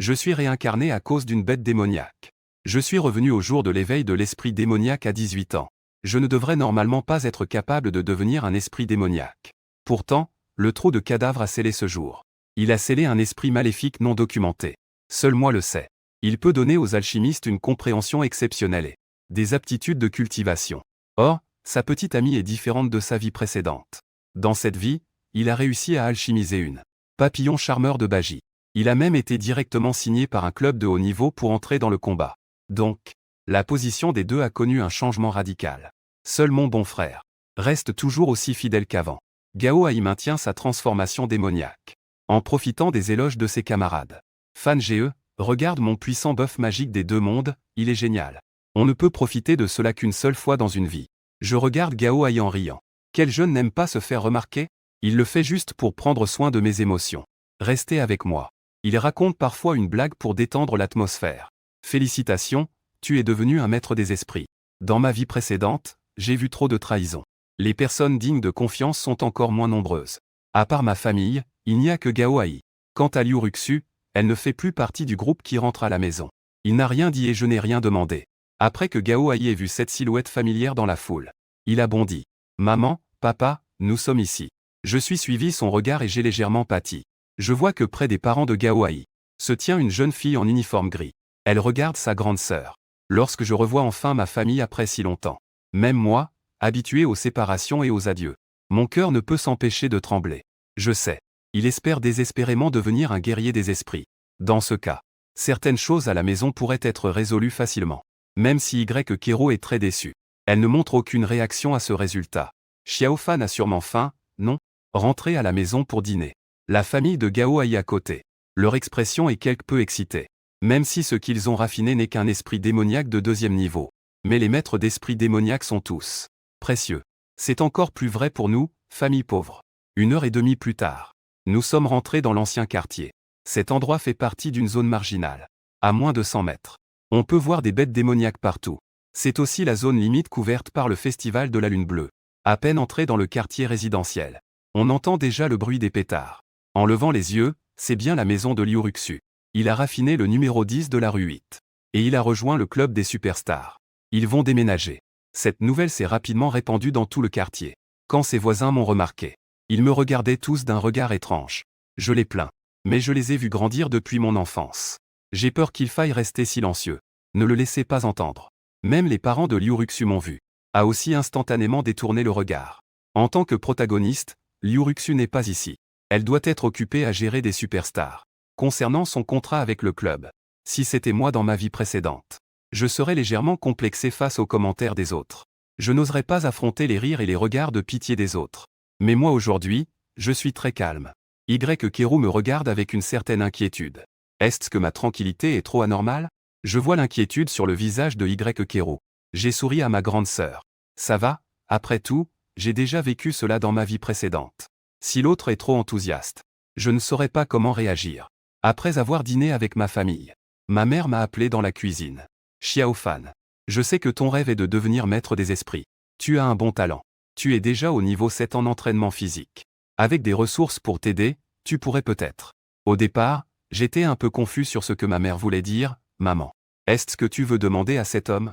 Je suis réincarné à cause d'une bête démoniaque. Je suis revenu au jour de l'éveil de l'esprit démoniaque à 18 ans. Je ne devrais normalement pas être capable de devenir un esprit démoniaque. Pourtant, le trou de cadavres a scellé ce jour. Il a scellé un esprit maléfique non documenté. Seul moi le sais. Il peut donner aux alchimistes une compréhension exceptionnelle et des aptitudes de cultivation. Or, sa petite amie est différente de sa vie précédente. Dans cette vie, il a réussi à alchimiser une papillon charmeur de Bagi. Il a même été directement signé par un club de haut niveau pour entrer dans le combat. Donc, la position des deux a connu un changement radical. Seul mon bon frère reste toujours aussi fidèle qu'avant. Gao Ai maintient sa transformation démoniaque, en profitant des éloges de ses camarades. Fan GE, regarde mon puissant bœuf magique des deux mondes, il est génial. On ne peut profiter de cela qu'une seule fois dans une vie. Je regarde Gao Ai en riant. Quel jeune n'aime pas se faire remarquer? Il le fait juste pour prendre soin de mes émotions. Restez avec moi. Il raconte parfois une blague pour détendre l'atmosphère. Félicitations, tu es devenu un maître des esprits. Dans ma vie précédente, j'ai vu trop de trahisons. Les personnes dignes de confiance sont encore moins nombreuses. À part ma famille, il n'y a que Gao Ai. Quant à Liu Ruxu, elle ne fait plus partie du groupe qui rentre à la maison. Il n'a rien dit et je n'ai rien demandé. Après que Gao Ai ait vu cette silhouette familière dans la foule, il a bondi. Maman, papa, nous sommes ici. Je suis suivi son regard et j'ai légèrement pâti. Je vois que près des parents de Gao Ai se tient une jeune fille en uniforme gris. Elle regarde sa grande sœur. Lorsque je revois enfin ma famille après si longtemps, même moi, habitué aux séparations et aux adieux, mon cœur ne peut s'empêcher de trembler. Je sais, il espère désespérément devenir un guerrier des esprits. Dans ce cas, certaines choses à la maison pourraient être résolues facilement. Même si Kero est très déçue. Elle ne montre aucune réaction à ce résultat. Xiaofan a sûrement faim, non? Rentrez à la maison pour dîner. La famille de Gao Ai à côté. Leur expression est quelque peu excitée. Même si ce qu'ils ont raffiné n'est qu'un esprit démoniaque de deuxième niveau. Mais les maîtres d'esprit démoniaque sont tous précieux. C'est encore plus vrai pour nous, famille pauvre. 1h30 plus tard. Nous sommes rentrés dans l'ancien quartier. Cet endroit fait partie d'une zone marginale. À moins de 100 mètres. On peut voir des bêtes démoniaques partout. C'est aussi la zone limite couverte par le festival de la Lune Bleue. À peine entré dans le quartier résidentiel, on entend déjà le bruit des pétards. En levant les yeux, c'est bien la maison de Liu Ruxu. Il a raffiné le numéro 10 de la rue 8. Et il a rejoint le club des superstars. Ils vont déménager. Cette nouvelle s'est rapidement répandue dans tout le quartier. Quand ses voisins m'ont remarqué, ils me regardaient tous d'un regard étrange. Je les plains. Mais je les ai vus grandir depuis mon enfance. J'ai peur qu'il faille rester silencieux. Ne le laissez pas entendre. Même les parents de Liu Ruxu m'ont vu. A aussi instantanément détourné le regard. En tant que protagoniste, Liu Ruxu n'est pas ici. Elle doit être occupée à gérer des superstars. Concernant son contrat avec le club, si c'était moi dans ma vie précédente, je serais légèrement complexé face aux commentaires des autres. Je n'oserais pas affronter les rires et les regards de pitié des autres. Mais moi aujourd'hui, je suis très calme. Kero me regarde avec une certaine inquiétude. Est-ce que ma tranquillité est trop anormale? Je vois l'inquiétude sur le visage de Kero. J'ai souri à ma grande sœur. Ça va, après tout, j'ai déjà vécu cela dans ma vie précédente. Si l'autre est trop enthousiaste, je ne saurais pas comment réagir. Après avoir dîné avec ma famille, ma mère m'a appelé dans la cuisine. Xiaofan, je sais que ton rêve est de devenir maître des esprits. Tu as un bon talent. Tu es déjà au niveau 7 en entraînement physique. Avec des ressources pour t'aider, tu pourrais peut-être. Au départ, j'étais un peu confus sur ce que ma mère voulait dire. Maman, est-ce que tu veux demander à cet homme?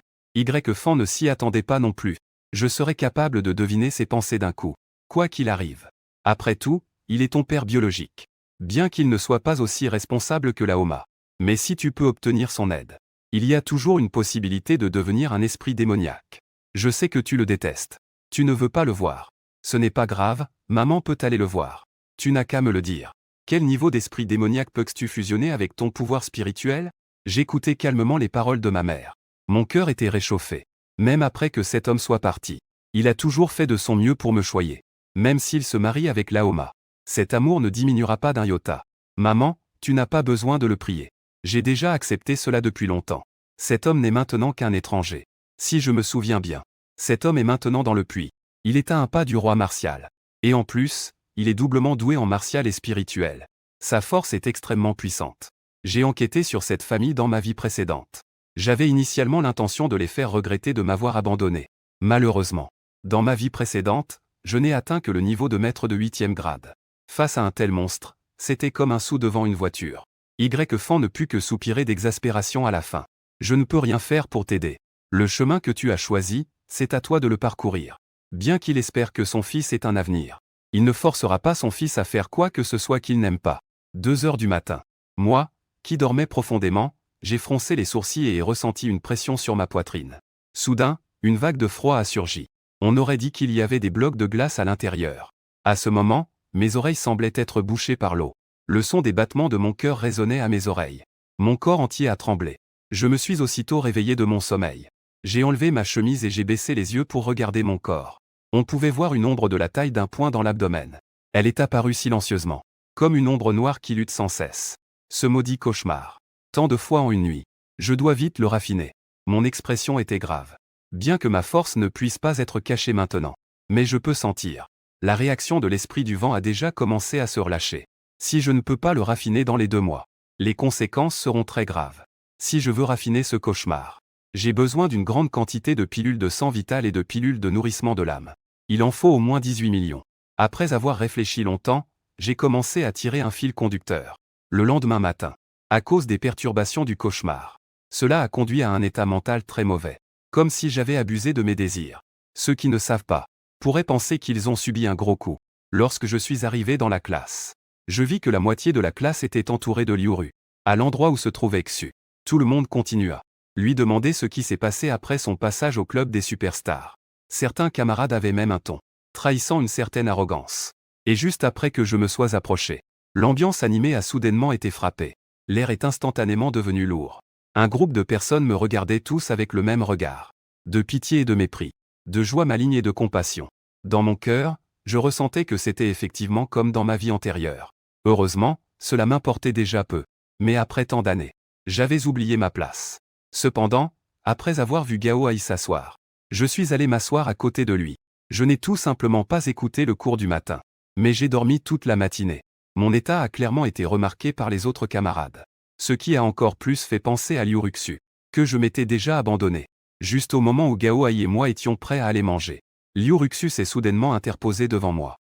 Fan ne s'y attendait pas non plus. Je serais capable de deviner ses pensées d'un coup. Quoi qu'il arrive. Après tout, il est ton père biologique. Bien qu'il ne soit pas aussi responsable que Laoma. Mais si tu peux obtenir son aide, il y a toujours une possibilité de devenir un esprit démoniaque. Je sais que tu le détestes. Tu ne veux pas le voir. Ce n'est pas grave, maman peut aller le voir. Tu n'as qu'à me le dire. Quel niveau d'esprit démoniaque peux-tu fusionner avec ton pouvoir spirituel? J'écoutais calmement les paroles de ma mère. Mon cœur était réchauffé. Même après que cet homme soit parti, il a toujours fait de son mieux pour me choyer. Même s'il se marie avec Laoma, cet amour ne diminuera pas d'un iota. Maman, tu n'as pas besoin de le prier. J'ai déjà accepté cela depuis longtemps. Cet homme n'est maintenant qu'un étranger. Si je me souviens bien, cet homme est maintenant dans le puits. Il est à un pas du roi martial. Et en plus, il est doublement doué en martial et spirituel. Sa force est extrêmement puissante. J'ai enquêté sur cette famille dans ma vie précédente. J'avais initialement l'intention de les faire regretter de m'avoir abandonné. Malheureusement, dans ma vie précédente, je n'ai atteint que le niveau de maître de 8e grade. Face à un tel monstre, c'était comme un sou devant une voiture. Fan ne put que soupirer d'exaspération à la fin. Je ne peux rien faire pour t'aider. Le chemin que tu as choisi, c'est à toi de le parcourir. Bien qu'il espère que son fils ait un avenir, il ne forcera pas son fils à faire quoi que ce soit qu'il n'aime pas. 2 heures du matin. Moi, qui dormais profondément, j'ai froncé les sourcils et ai ressenti une pression sur ma poitrine. Soudain, une vague de froid a surgi. On aurait dit qu'il y avait des blocs de glace à l'intérieur. À ce moment, mes oreilles semblaient être bouchées par l'eau. Le son des battements de mon cœur résonnait à mes oreilles. Mon corps entier a tremblé. Je me suis aussitôt réveillé de mon sommeil. J'ai enlevé ma chemise et j'ai baissé les yeux pour regarder mon corps. On pouvait voir une ombre de la taille d'un poing dans l'abdomen. Elle est apparue silencieusement, comme une ombre noire qui lutte sans cesse. Ce maudit cauchemar. Tant de fois en une nuit. Je dois vite le raffiner. Mon expression était grave. Bien que ma force ne puisse pas être cachée maintenant. Mais je peux sentir. La réaction de l'esprit du vent a déjà commencé à se relâcher. Si je ne peux pas le raffiner dans les 2 mois, les conséquences seront très graves. Si je veux raffiner ce cauchemar, j'ai besoin d'une grande quantité de pilules de sang vital et de pilules de nourrissement de l'âme. Il en faut au moins 18 millions. Après avoir réfléchi longtemps, j'ai commencé à tirer un fil conducteur. Le lendemain matin, à cause des perturbations du cauchemar, cela a conduit à un état mental très mauvais. Comme si j'avais abusé de mes désirs. Ceux qui ne savent pas pourraient penser qu'ils ont subi un gros coup. Lorsque je suis arrivé dans la classe, je vis que la moitié de la classe était entourée de Liuru. À l'endroit où se trouvait Xu, tout le monde continua. Lui demander ce qui s'est passé après son passage au club des superstars. Certains camarades avaient même un ton trahissant une certaine arrogance. Et juste après que je me sois approché, l'ambiance animée a soudainement été frappée. L'air est instantanément devenu lourd. Un groupe de personnes me regardaient tous avec le même regard. De pitié et de mépris. De joie maligne et de compassion. Dans mon cœur, je ressentais que c'était effectivement comme dans ma vie antérieure. Heureusement, cela m'importait déjà peu. Mais après tant d'années, j'avais oublié ma place. Cependant, après avoir vu Gao Ai s'asseoir, je suis allé m'asseoir à côté de lui. Je n'ai tout simplement pas écouté le cours du matin. Mais j'ai dormi toute la matinée. Mon état a clairement été remarqué par les autres camarades. Ce qui a encore plus fait penser à Liuruxu, que je m'étais déjà abandonné. Juste au moment où Gao Ai et moi étions prêts à aller manger. Liuruxu s'est soudainement interposé devant moi.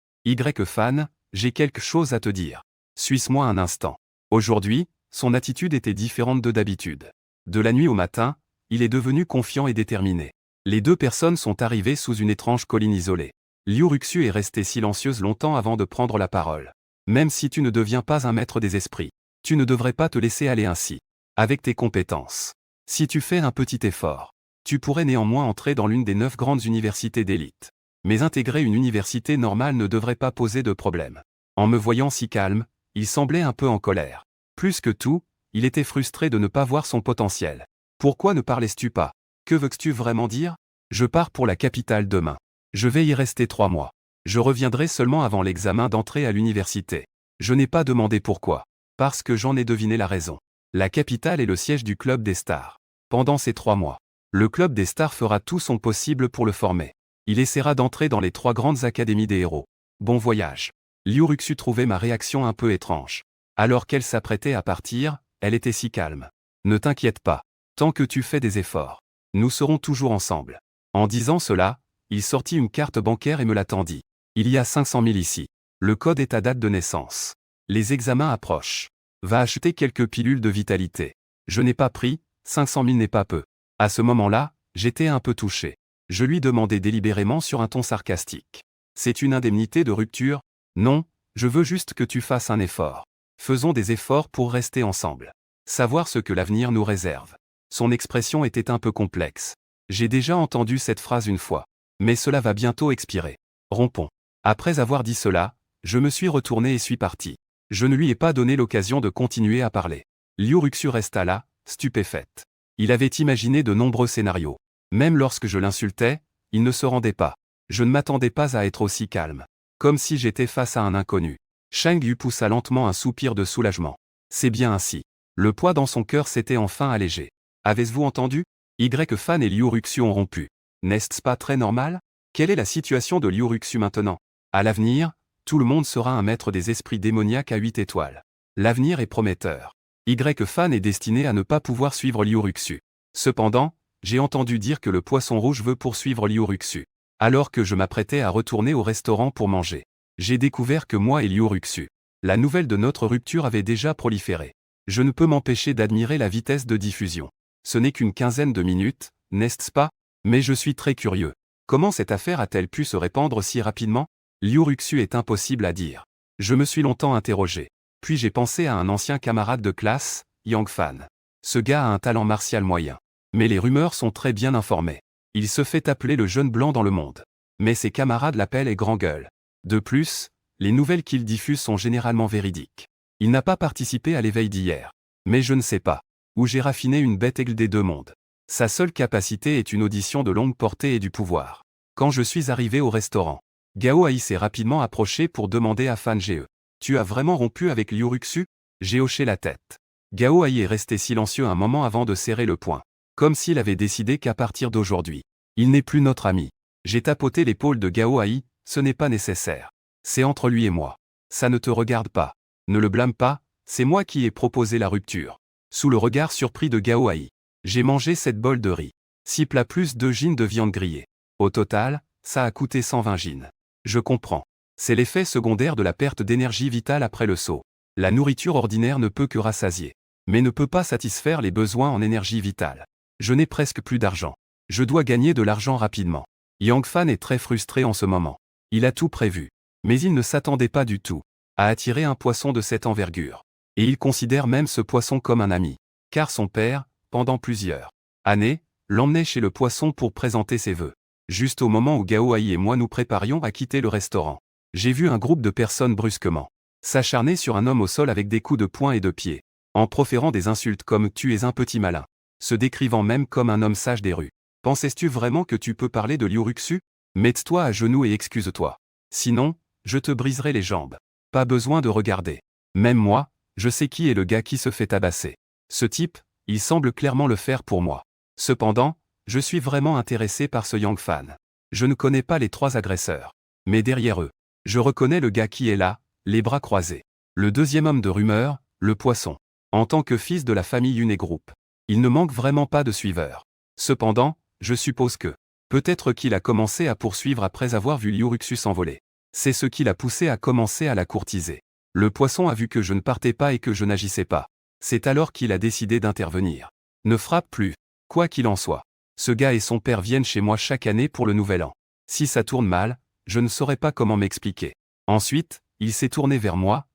Fan, j'ai quelque chose à te dire. Suis-moi un instant. Aujourd'hui, son attitude était différente de d'habitude. De la nuit au matin, il est devenu confiant et déterminé. Les 2 personnes sont arrivées sous une étrange colline isolée. Liuruxu est restée silencieuse longtemps avant de prendre la parole. Même si tu ne deviens pas un maître des esprits, tu ne devrais pas te laisser aller ainsi. Avec tes compétences. Si tu fais un petit effort, tu pourrais néanmoins entrer dans l'une des 9 grandes universités d'élite. Mais intégrer une université normale ne devrait pas poser de problème. En me voyant si calme, il semblait un peu en colère. Plus que tout, il était frustré de ne pas voir son potentiel. Pourquoi ne parlais-tu pas? Que veux-tu vraiment dire? Je pars pour la capitale demain. Je vais y rester 3 mois. Je reviendrai seulement avant l'examen d'entrée à l'université. Je n'ai pas demandé pourquoi. Parce que j'en ai deviné la raison. La capitale est le siège du club des stars. Pendant ces 3 mois, le club des stars fera tout son possible pour le former. Il essaiera d'entrer dans les 3 grandes académies des héros. Bon voyage. Liuruxu trouvait ma réaction un peu étrange. Alors qu'elle s'apprêtait à partir, elle était si calme. Ne t'inquiète pas. Tant que tu fais des efforts, nous serons toujours ensemble. En disant cela, il sortit une carte bancaire et me la tendit. Il y a 500 000 ici. Le code est ta date de naissance. Les examens approchent. Va acheter quelques pilules de vitalité. Je n'ai pas pris, 500 000 n'est pas peu. À ce moment-là, j'étais un peu touché. Je lui demandai délibérément sur un ton sarcastique. C'est une indemnité de rupture? Non, je veux juste que tu fasses un effort. Faisons des efforts pour rester ensemble. Savoir ce que l'avenir nous réserve. Son expression était un peu complexe. J'ai déjà entendu cette phrase une fois. Mais cela va bientôt expirer. Rompons. Après avoir dit cela, je me suis retourné et suis parti. Je ne lui ai pas donné l'occasion de continuer à parler. Liuruxu resta là, stupéfaite. Il avait imaginé de nombreux scénarios. Même lorsque je l'insultais, il ne se rendait pas. Je ne m'attendais pas à être aussi calme. Comme si j'étais face à un inconnu. Shang Yu poussa lentement un soupir de soulagement. C'est bien ainsi. Le poids dans son cœur s'était enfin allégé. Avez-vous entendu? Fan et Liuruxu ont rompu. N'est-ce pas très normal? Quelle est la situation de Liuruxu maintenant? À l'avenir, tout le monde sera un maître des esprits démoniaques à 8 étoiles. L'avenir est prometteur. Fan est destiné à ne pas pouvoir suivre Liuruxu. Cependant, j'ai entendu dire que le poisson rouge veut poursuivre Liuruxu. Alors que je m'apprêtais à retourner au restaurant pour manger, j'ai découvert que moi et Liuruxu, la nouvelle de notre rupture avait déjà proliféré. Je ne peux m'empêcher d'admirer la vitesse de diffusion. Ce n'est qu'une quinzaine de minutes, n'est-ce pas? Mais je suis très curieux. Comment cette affaire a-t-elle pu se répandre si rapidement? Liuruxu est impossible à dire. Je me suis longtemps interrogé. Puis j'ai pensé à un ancien camarade de classe, Yang Fan. Ce gars a un talent martial moyen. Mais les rumeurs sont très bien informées. Il se fait appeler le jeune blanc dans le monde. Mais ses camarades l'appellent et grand gueule. De plus, les nouvelles qu'il diffuse sont généralement véridiques. Il n'a pas participé à l'éveil d'hier. Mais je ne sais pas. Où j'ai raffiné une bête aigle des deux mondes. Sa seule capacité est une audition de longue portée et du pouvoir. Quand je suis arrivé au restaurant, Gao Ai s'est rapidement approché pour demander à Fan Ge. Tu as vraiment rompu avec Liuruxu? J'ai hoché la tête. Gao Ai est resté silencieux un moment avant de serrer le poing. Comme s'il avait décidé qu'à partir d'aujourd'hui, il n'est plus notre ami. J'ai tapoté l'épaule de Gao Ai, ce n'est pas nécessaire. C'est entre lui et moi. Ça ne te regarde pas. Ne le blâme pas, c'est moi qui ai proposé la rupture. Sous le regard surpris de Gao Ai, j'ai mangé 7 bols de riz. 6 plats plus 2 gins de viande grillée. Au total, ça a coûté 120 gins. Je comprends. C'est l'effet secondaire de la perte d'énergie vitale après le saut. La nourriture ordinaire ne peut que rassasier, mais ne peut pas satisfaire les besoins en énergie vitale. Je n'ai presque plus d'argent. Je dois gagner de l'argent rapidement. Yang Fan est très frustré en ce moment. Il a tout prévu. Mais il ne s'attendait pas du tout à attirer un poisson de cette envergure. Et il considère même ce poisson comme un ami. Car son père, pendant plusieurs années, l'emmenait chez le poisson pour présenter ses vœux. Juste au moment où Gao Ai et moi nous préparions à quitter le restaurant, j'ai vu un groupe de personnes brusquement s'acharner sur un homme au sol avec des coups de poing et de pied, en proférant des insultes comme « tu es un petit malin », se décrivant même comme un homme sage des rues. Pensais-tu vraiment que tu peux parler de Liuruxu? Mets-toi à genoux et excuse-toi. Sinon, je te briserai les jambes. Pas besoin de regarder. Même moi, je sais qui est le gars qui se fait tabasser. Ce type, il semble clairement le faire pour moi. Cependant, je suis vraiment intéressé par ce Yang Fan. Je ne connais pas les 3 agresseurs. Mais derrière eux, je reconnais le gars qui est là, les bras croisés. Le deuxième homme de rumeur, le poisson. En tant que fils de la famille Une Group, il ne manque vraiment pas de suiveurs. Cependant, je suppose que, peut-être qu'il a commencé à poursuivre après avoir vu Liuruxu s'envoler. C'est ce qui l'a poussé à commencer à la courtiser. Le poisson a vu que je ne partais pas et que je n'agissais pas. C'est alors qu'il a décidé d'intervenir. Ne frappe plus. Quoi qu'il en soit. Ce gars et son père viennent chez moi chaque année pour le nouvel an. Si ça tourne mal, je ne saurais pas comment m'expliquer. Ensuite, il s'est tourné vers moi,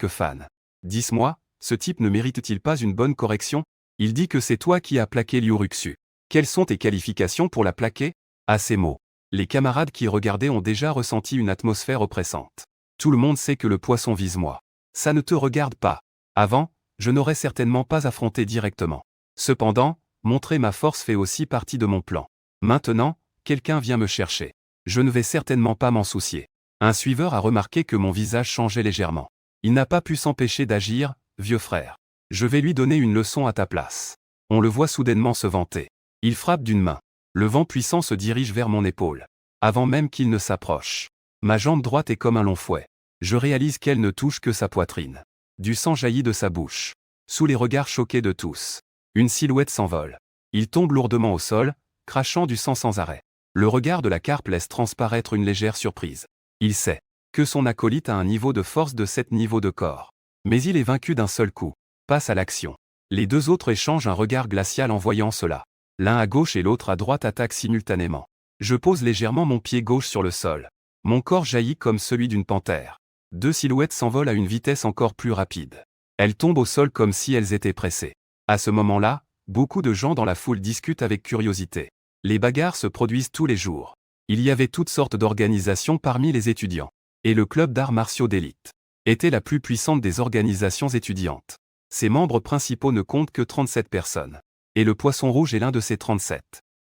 Fan. Dis-moi, ce type ne mérite-t-il pas une bonne correction? Il dit que c'est toi qui as plaqué Liuruxu. Quelles sont tes qualifications pour la plaquer? À ces mots, les camarades qui regardaient ont déjà ressenti une atmosphère oppressante. Tout le monde sait que le poisson vise moi. Ça ne te regarde pas. Avant, je n'aurais certainement pas affronté directement. Cependant, montrer ma force fait aussi partie de mon plan. Maintenant, quelqu'un vient me chercher. Je ne vais certainement pas m'en soucier. Un suiveur a remarqué que mon visage changeait légèrement. Il n'a pas pu s'empêcher d'agir, vieux frère. Je vais lui donner une leçon à ta place. On le voit soudainement se vanter. Il frappe d'une main. Le vent puissant se dirige vers mon épaule. Avant même qu'il ne s'approche. Ma jambe droite est comme un long fouet. Je réalise qu'elle ne touche que sa poitrine. Du sang jaillit de sa bouche. Sous les regards choqués de tous, une silhouette s'envole. Il tombe lourdement au sol, crachant du sang sans arrêt. Le regard de la carpe laisse transparaître une légère surprise. Il sait que son acolyte a un niveau de force de 7 niveaux de corps. Mais il est vaincu d'un seul coup. Passe à l'action. Les 2 autres échangent un regard glacial en voyant cela. L'un à gauche et l'autre à droite attaquent simultanément. Je pose légèrement mon pied gauche sur le sol. Mon corps jaillit comme celui d'une panthère. 2 silhouettes s'envolent à une vitesse encore plus rapide. Elles tombent au sol comme si elles étaient pressées. À ce moment-là, beaucoup de gens dans la foule discutent avec curiosité. Les bagarres se produisent tous les jours. Il y avait toutes sortes d'organisations parmi les étudiants. Et le club d'arts martiaux d'élite était la plus puissante des organisations étudiantes. Ses membres principaux ne comptent que 37 personnes. Et le Poisson Rouge est l'un de ces 37.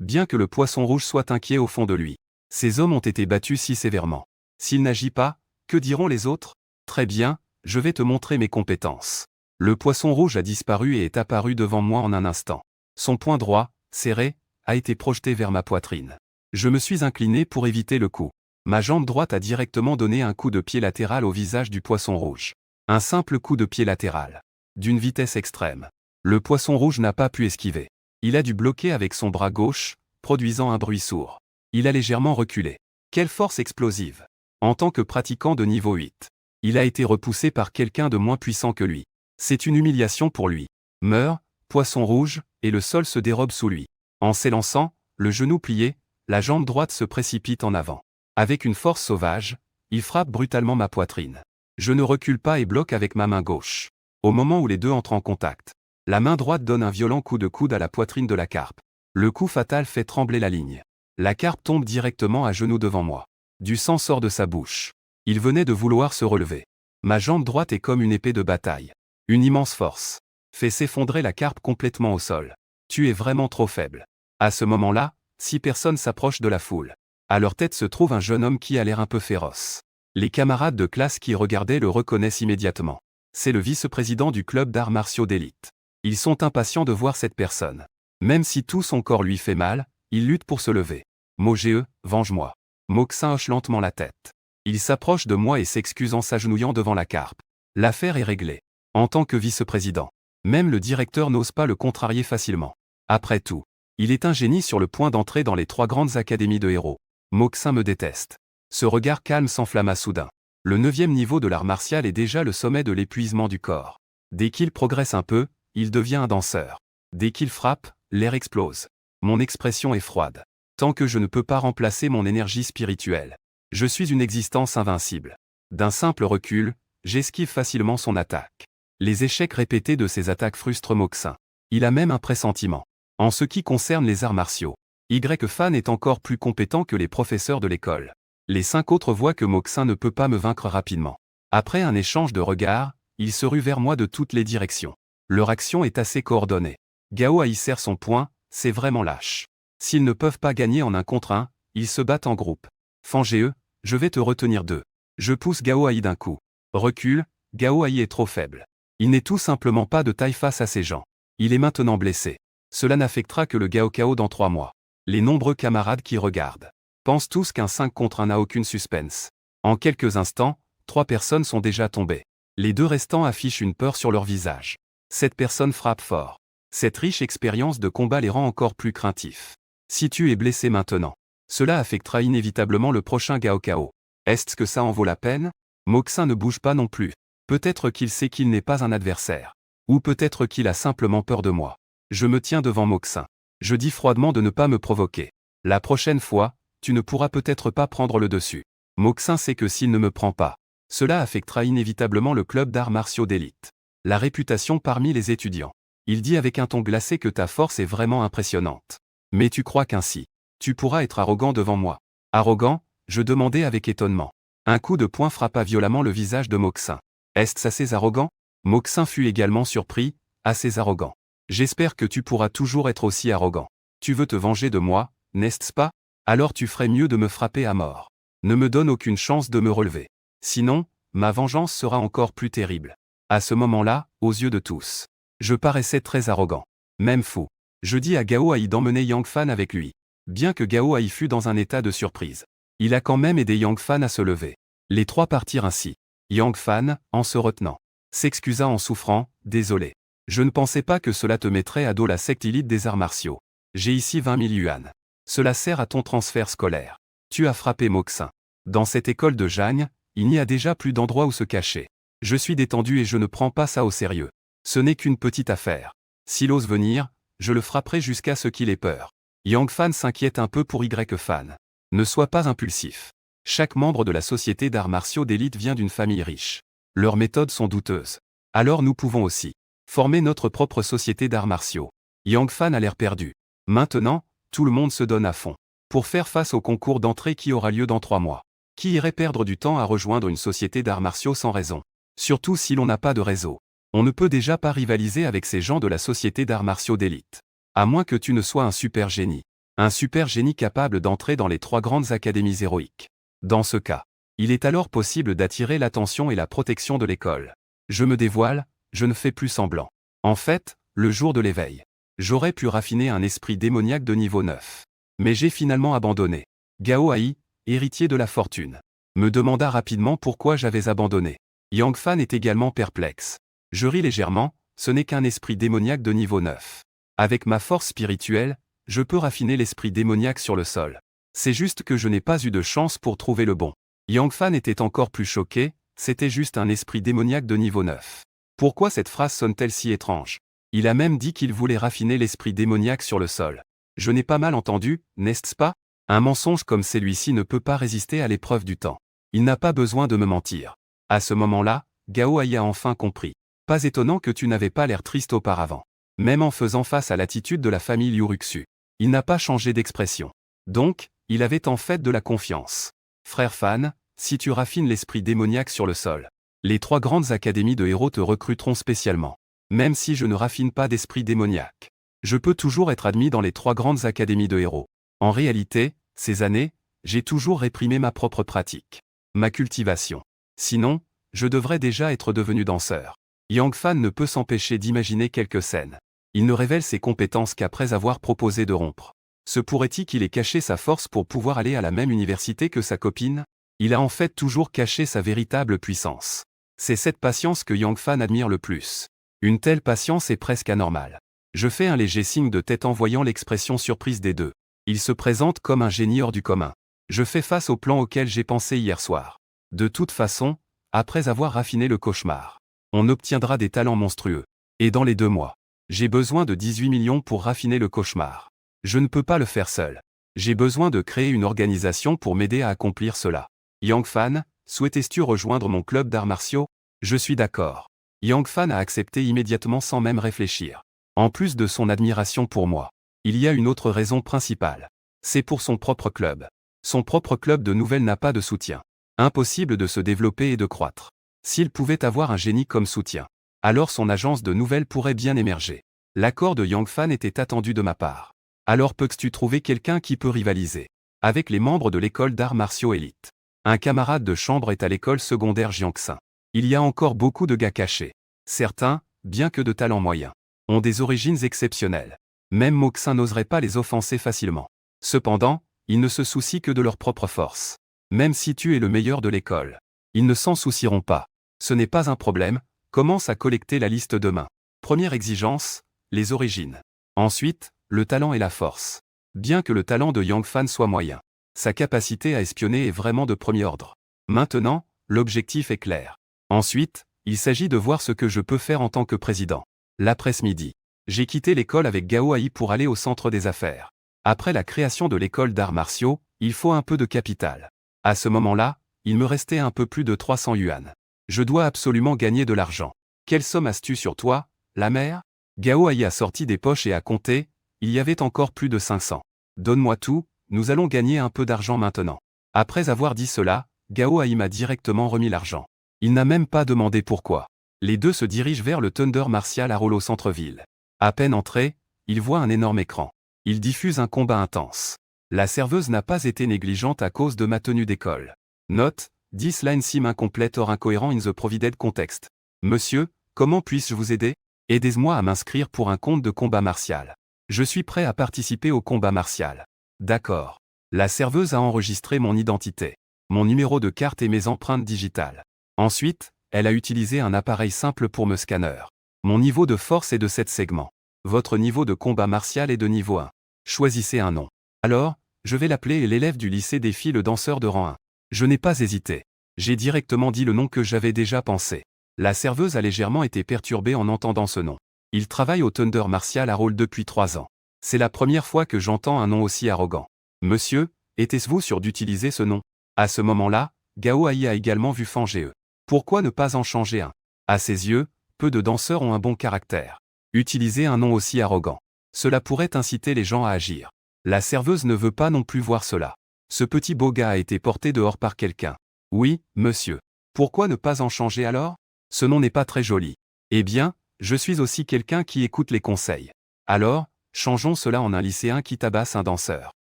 Bien que le Poisson Rouge soit inquiet au fond de lui, ces hommes ont été battus si sévèrement. S'il n'agit pas, que diront les autres? Très bien, je vais te montrer mes compétences. Le Poisson Rouge a disparu et est apparu devant moi en un instant. Son poing droit, serré, a été projeté vers ma poitrine. Je me suis incliné pour éviter le coup. Ma jambe droite a directement donné un coup de pied latéral au visage du Poisson Rouge. Un simple coup de pied latéral. D'une vitesse extrême. Le Poisson Rouge n'a pas pu esquiver. Il a dû bloquer avec son bras gauche, produisant un bruit sourd. Il a légèrement reculé. Quelle force explosive! En tant que pratiquant de niveau 8, il a été repoussé par quelqu'un de moins puissant que lui. C'est une humiliation pour lui. Meurt, poisson rouge, et le sol se dérobe sous lui. En s'élançant, le genou plié, la jambe droite se précipite en avant. Avec une force sauvage, il frappe brutalement ma poitrine. Je ne recule pas et bloque avec ma main gauche. Au moment où les deux entrent en contact, la main droite donne un violent coup de coude à la poitrine de la carpe. Le coup fatal fait trembler la ligne. La carpe tombe directement à genoux devant moi. Du sang sort de sa bouche. Il venait de vouloir se relever. Ma jambe droite est comme une épée de bataille. Une immense force fait s'effondrer la carpe complètement au sol. Tu es vraiment trop faible. À ce moment-là, 6 personnes s'approchent de la foule. À leur tête se trouve un jeune homme qui a l'air un peu féroce. Les camarades de classe qui regardaient le reconnaissent immédiatement. C'est le vice-président du club d'arts martiaux d'élite. Ils sont impatients de voir cette personne. Même si tout son corps lui fait mal, il lutte pour se lever. Moge, venge-moi. Moxin hoche lentement la tête. Il s'approche de moi et s'excuse en s'agenouillant devant la carpe. L'affaire est réglée. En tant que vice-président, même le directeur n'ose pas le contrarier facilement. Après tout, il est un génie sur le point d'entrer dans les 3 grandes académies de héros. Moxin me déteste. Ce regard calme s'enflamma soudain. Le 9e niveau de l'art martial est déjà le sommet de l'épuisement du corps. Dès qu'il progresse un peu, il devient un danseur. Dès qu'il frappe, l'air explose. Mon expression est froide. Tant que je ne peux pas remplacer mon énergie spirituelle, je suis une existence invincible. D'un simple recul, j'esquive facilement son attaque. Les échecs répétés de ses attaques frustrent Moxin. Il a même un pressentiment. En ce qui concerne les arts martiaux, Y-Fan est encore plus compétent que les professeurs de l'école. Les 5 autres voient que Moxin ne peut pas me vaincre rapidement. Après un échange de regards, ils se ruent vers moi de toutes les directions. Leur action est assez coordonnée. Gao Ai serre son poing, c'est vraiment lâche. S'ils ne peuvent pas gagner en 1 contre 1, ils se battent en groupe. Fangé, je vais te retenir 2. Je pousse Gao Ai d'un coup. Recule, Gao Ai est trop faible. Il n'est tout simplement pas de taille face à ces gens. Il est maintenant blessé. Cela n'affectera que le Gaokao dans 3 mois. Les nombreux camarades qui regardent pensent tous qu'un 5 contre 1 n'a aucune suspense. En quelques instants, 3 personnes sont déjà tombées. Les 2 restants affichent une peur sur leur visage. Cette personne frappe fort. Cette riche expérience de combat les rend encore plus craintifs. Si tu es blessé maintenant, cela affectera inévitablement le prochain Gaokao. Est-ce que ça en vaut la peine? Moxin ne bouge pas non plus. Peut-être qu'il sait qu'il n'est pas un adversaire. Ou peut-être qu'il a simplement peur de moi. Je me tiens devant Moxin. Je dis froidement de ne pas me provoquer. La prochaine fois, tu ne pourras peut-être pas prendre le dessus. Moxin sait que s'il ne me prend pas, cela affectera inévitablement le club d'arts martiaux d'élite. La réputation parmi les étudiants. Il dit avec un ton glacé que ta force est vraiment impressionnante. Mais tu crois qu'ainsi, tu pourras être arrogant devant moi? Arrogant? Je demandai avec étonnement. Un coup de poing frappa violemment le visage de Moxin. Est-ce assez arrogant? Moxin fut également surpris, assez arrogant. J'espère que tu pourras toujours être aussi arrogant. Tu veux te venger de moi, n'est-ce pas? Alors tu ferais mieux de me frapper à mort. Ne me donne aucune chance de me relever. Sinon, ma vengeance sera encore plus terrible. À ce moment-là, aux yeux de tous, je paraissais très arrogant. Même fou. Je dis à Gao Ai d'emmener Yang Fan avec lui. Bien que Gao Ai fût dans un état de surprise, il a quand même aidé Yang Fan à se lever. Les 3 partirent ainsi. Yang Fan, en se retenant, s'excusa en souffrant, désolé. Je ne pensais pas que cela te mettrait à dos la secte élite des arts martiaux. J'ai ici 20 000 yuan. Cela sert à ton transfert scolaire. Tu as frappé Moxin. Dans cette école de Jagne, il n'y a déjà plus d'endroit où se cacher. Je suis détendu et je ne prends pas ça au sérieux. Ce n'est qu'une petite affaire. S'il ose venir, je le frapperai jusqu'à ce qu'il ait peur. Yang Fan s'inquiète un peu pour Y-Fan. Ne sois pas impulsif. Chaque membre de la société d'arts martiaux d'élite vient d'une famille riche. Leurs méthodes sont douteuses. Alors nous pouvons aussi former notre propre société d'arts martiaux. Yang Fan a l'air perdu. Maintenant, tout le monde se donne à fond. Pour faire face au concours d'entrée qui aura lieu dans 3 mois. Qui irait perdre du temps à rejoindre une société d'arts martiaux sans raison? Surtout si l'on n'a pas de réseau. On ne peut déjà pas rivaliser avec ces gens de la société d'arts martiaux d'élite. À moins que tu ne sois un super génie. Un super génie capable d'entrer dans les 3 grandes académies héroïques. Dans ce cas, il est alors possible d'attirer l'attention et la protection de l'école. Je me dévoile, je ne fais plus semblant. En fait, le jour de l'éveil, j'aurais pu raffiner un esprit démoniaque de niveau 9. Mais j'ai finalement abandonné. Gao Ai, héritier de la fortune, me demanda rapidement pourquoi j'avais abandonné. Yang Fan est également perplexe. Je ris légèrement, ce n'est qu'un esprit démoniaque de niveau 9. Avec ma force spirituelle, je peux raffiner l'esprit démoniaque sur le sol. C'est juste que je n'ai pas eu de chance pour trouver le bon. Yang Fan était encore plus choqué, c'était juste un esprit démoniaque de niveau 9. Pourquoi cette phrase sonne-t-elle si étrange? Il a même dit qu'il voulait raffiner l'esprit démoniaque sur le sol. Je n'ai pas mal entendu, n'est-ce pas? Un mensonge comme celui-ci ne peut pas résister à l'épreuve du temps. Il n'a pas besoin de me mentir. À ce moment-là, Gao Ai a enfin compris. Pas étonnant que tu n'avais pas l'air triste auparavant. Même en faisant face à l'attitude de la famille Liuruxu. Il n'a pas changé d'expression. Donc, il avait en fait de la confiance. Frère Fan, si tu raffines l'esprit démoniaque sur le sol, les 3 grandes académies de héros te recruteront spécialement. Même si je ne raffine pas d'esprit démoniaque, je peux toujours être admis dans les 3 grandes académies de héros. En réalité, ces années, j'ai toujours réprimé ma propre pratique. Ma cultivation. Sinon, je devrais déjà être devenu danseur. Yang Fan ne peut s'empêcher d'imaginer quelques scènes. Il ne révèle ses compétences qu'après avoir proposé de rompre. Se pourrait-il qu'il ait caché sa force pour pouvoir aller à la même université que sa copine? Il a en fait toujours caché sa véritable puissance. C'est cette patience que Yang Fan admire le plus. Une telle patience est presque anormale. Je fais un léger signe de tête en voyant l'expression surprise des deux. Il se présente comme un génie hors du commun. Je fais face au plan auquel j'ai pensé hier soir. De toute façon, après avoir raffiné le cauchemar, on obtiendra des talents monstrueux. Et dans les 2 mois, j'ai besoin de 18 millions pour raffiner le cauchemar. Je ne peux pas le faire seul. J'ai besoin de créer une organisation pour m'aider à accomplir cela. Yang Fan, souhaites-tu rejoindre mon club d'arts martiaux? Je suis d'accord. Yang Fan a accepté immédiatement sans même réfléchir. En plus de son admiration pour moi, il y a une autre raison principale. C'est pour son propre club. Son propre club de nouvelles n'a pas de soutien. Impossible de se développer et de croître. S'il pouvait avoir un génie comme soutien, alors son agence de nouvelles pourrait bien émerger. L'accord de Yang Fan était attendu de ma part. Alors peux-tu trouver quelqu'un qui peut rivaliser avec les membres de l'école d'arts martiaux élite? Un camarade de chambre est à l'école secondaire Jiangxin. Il y a encore beaucoup de gars cachés. Certains, bien que de talent moyen, ont des origines exceptionnelles. Même Moxin n'oserait pas les offenser facilement. Cependant, ils ne se soucient que de leur propre force. Même si tu es le meilleur de l'école, ils ne s'en soucieront pas. Ce n'est pas un problème, commence à collecter la liste demain. Première exigence, les origines. Ensuite, le talent et la force. Bien que le talent de Yang Fan soit moyen, sa capacité à espionner est vraiment de premier ordre. Maintenant, l'objectif est clair. Ensuite, il s'agit de voir ce que je peux faire en tant que président. L'après-midi, j'ai quitté l'école avec Gao Ai pour aller au centre des affaires. Après la création de l'école d'arts martiaux, il faut un peu de capital. À ce moment-là, il me restait un peu plus de 300 yuan. Je dois absolument gagner de l'argent. Quelle somme as-tu sur toi, la mère? Gao Ai a sorti des poches et a compté, il y avait encore plus de 500. Donne-moi tout, nous allons gagner un peu d'argent maintenant. Après avoir dit cela, Gao Ai m'a directement remis l'argent. Il n'a même pas demandé pourquoi. Les deux se dirigent vers le Thunder Martial Hall au centre-ville. À peine entré, il voit un énorme écran. Il diffuse un combat intense. La serveuse n'a pas été négligente à cause de ma tenue d'école. Note, 10 line sim incomplete or incohérent in the provided context. Monsieur, comment puis-je vous aider? Aidez-moi à m'inscrire pour un compte de combat martial. Je suis prêt à participer au combat martial. D'accord. La serveuse a enregistré mon identité, mon numéro de carte et mes empreintes digitales. Ensuite, elle a utilisé un appareil simple pour me scanner. Mon niveau de force est de 7 segments. Votre niveau de combat martial est de niveau 1. Choisissez un nom. Alors, je vais l'appeler et l'élève du lycée défie le danseur de rang 1. Je n'ai pas hésité. J'ai directement dit le nom que j'avais déjà pensé. La serveuse a légèrement été perturbée en entendant ce nom. Il travaille au Thunder Martial Hall depuis 3 ans. C'est la première fois que j'entends un nom aussi arrogant. Monsieur, était-vous sûr d'utiliser ce nom? À ce moment-là, Gao Ai a également vu Fan Ge. Pourquoi ne pas en changer un? À ses yeux, peu de danseurs ont un bon caractère. Utiliser un nom aussi arrogant. Cela pourrait inciter les gens à agir. La serveuse ne veut pas non plus voir cela. Ce petit beau gars a été porté dehors par quelqu'un. Oui, monsieur. Pourquoi ne pas en changer alors? Ce nom n'est pas très joli. Eh bien, je suis aussi quelqu'un qui écoute les conseils. Alors, changeons cela en un lycéen qui tabasse un danseur.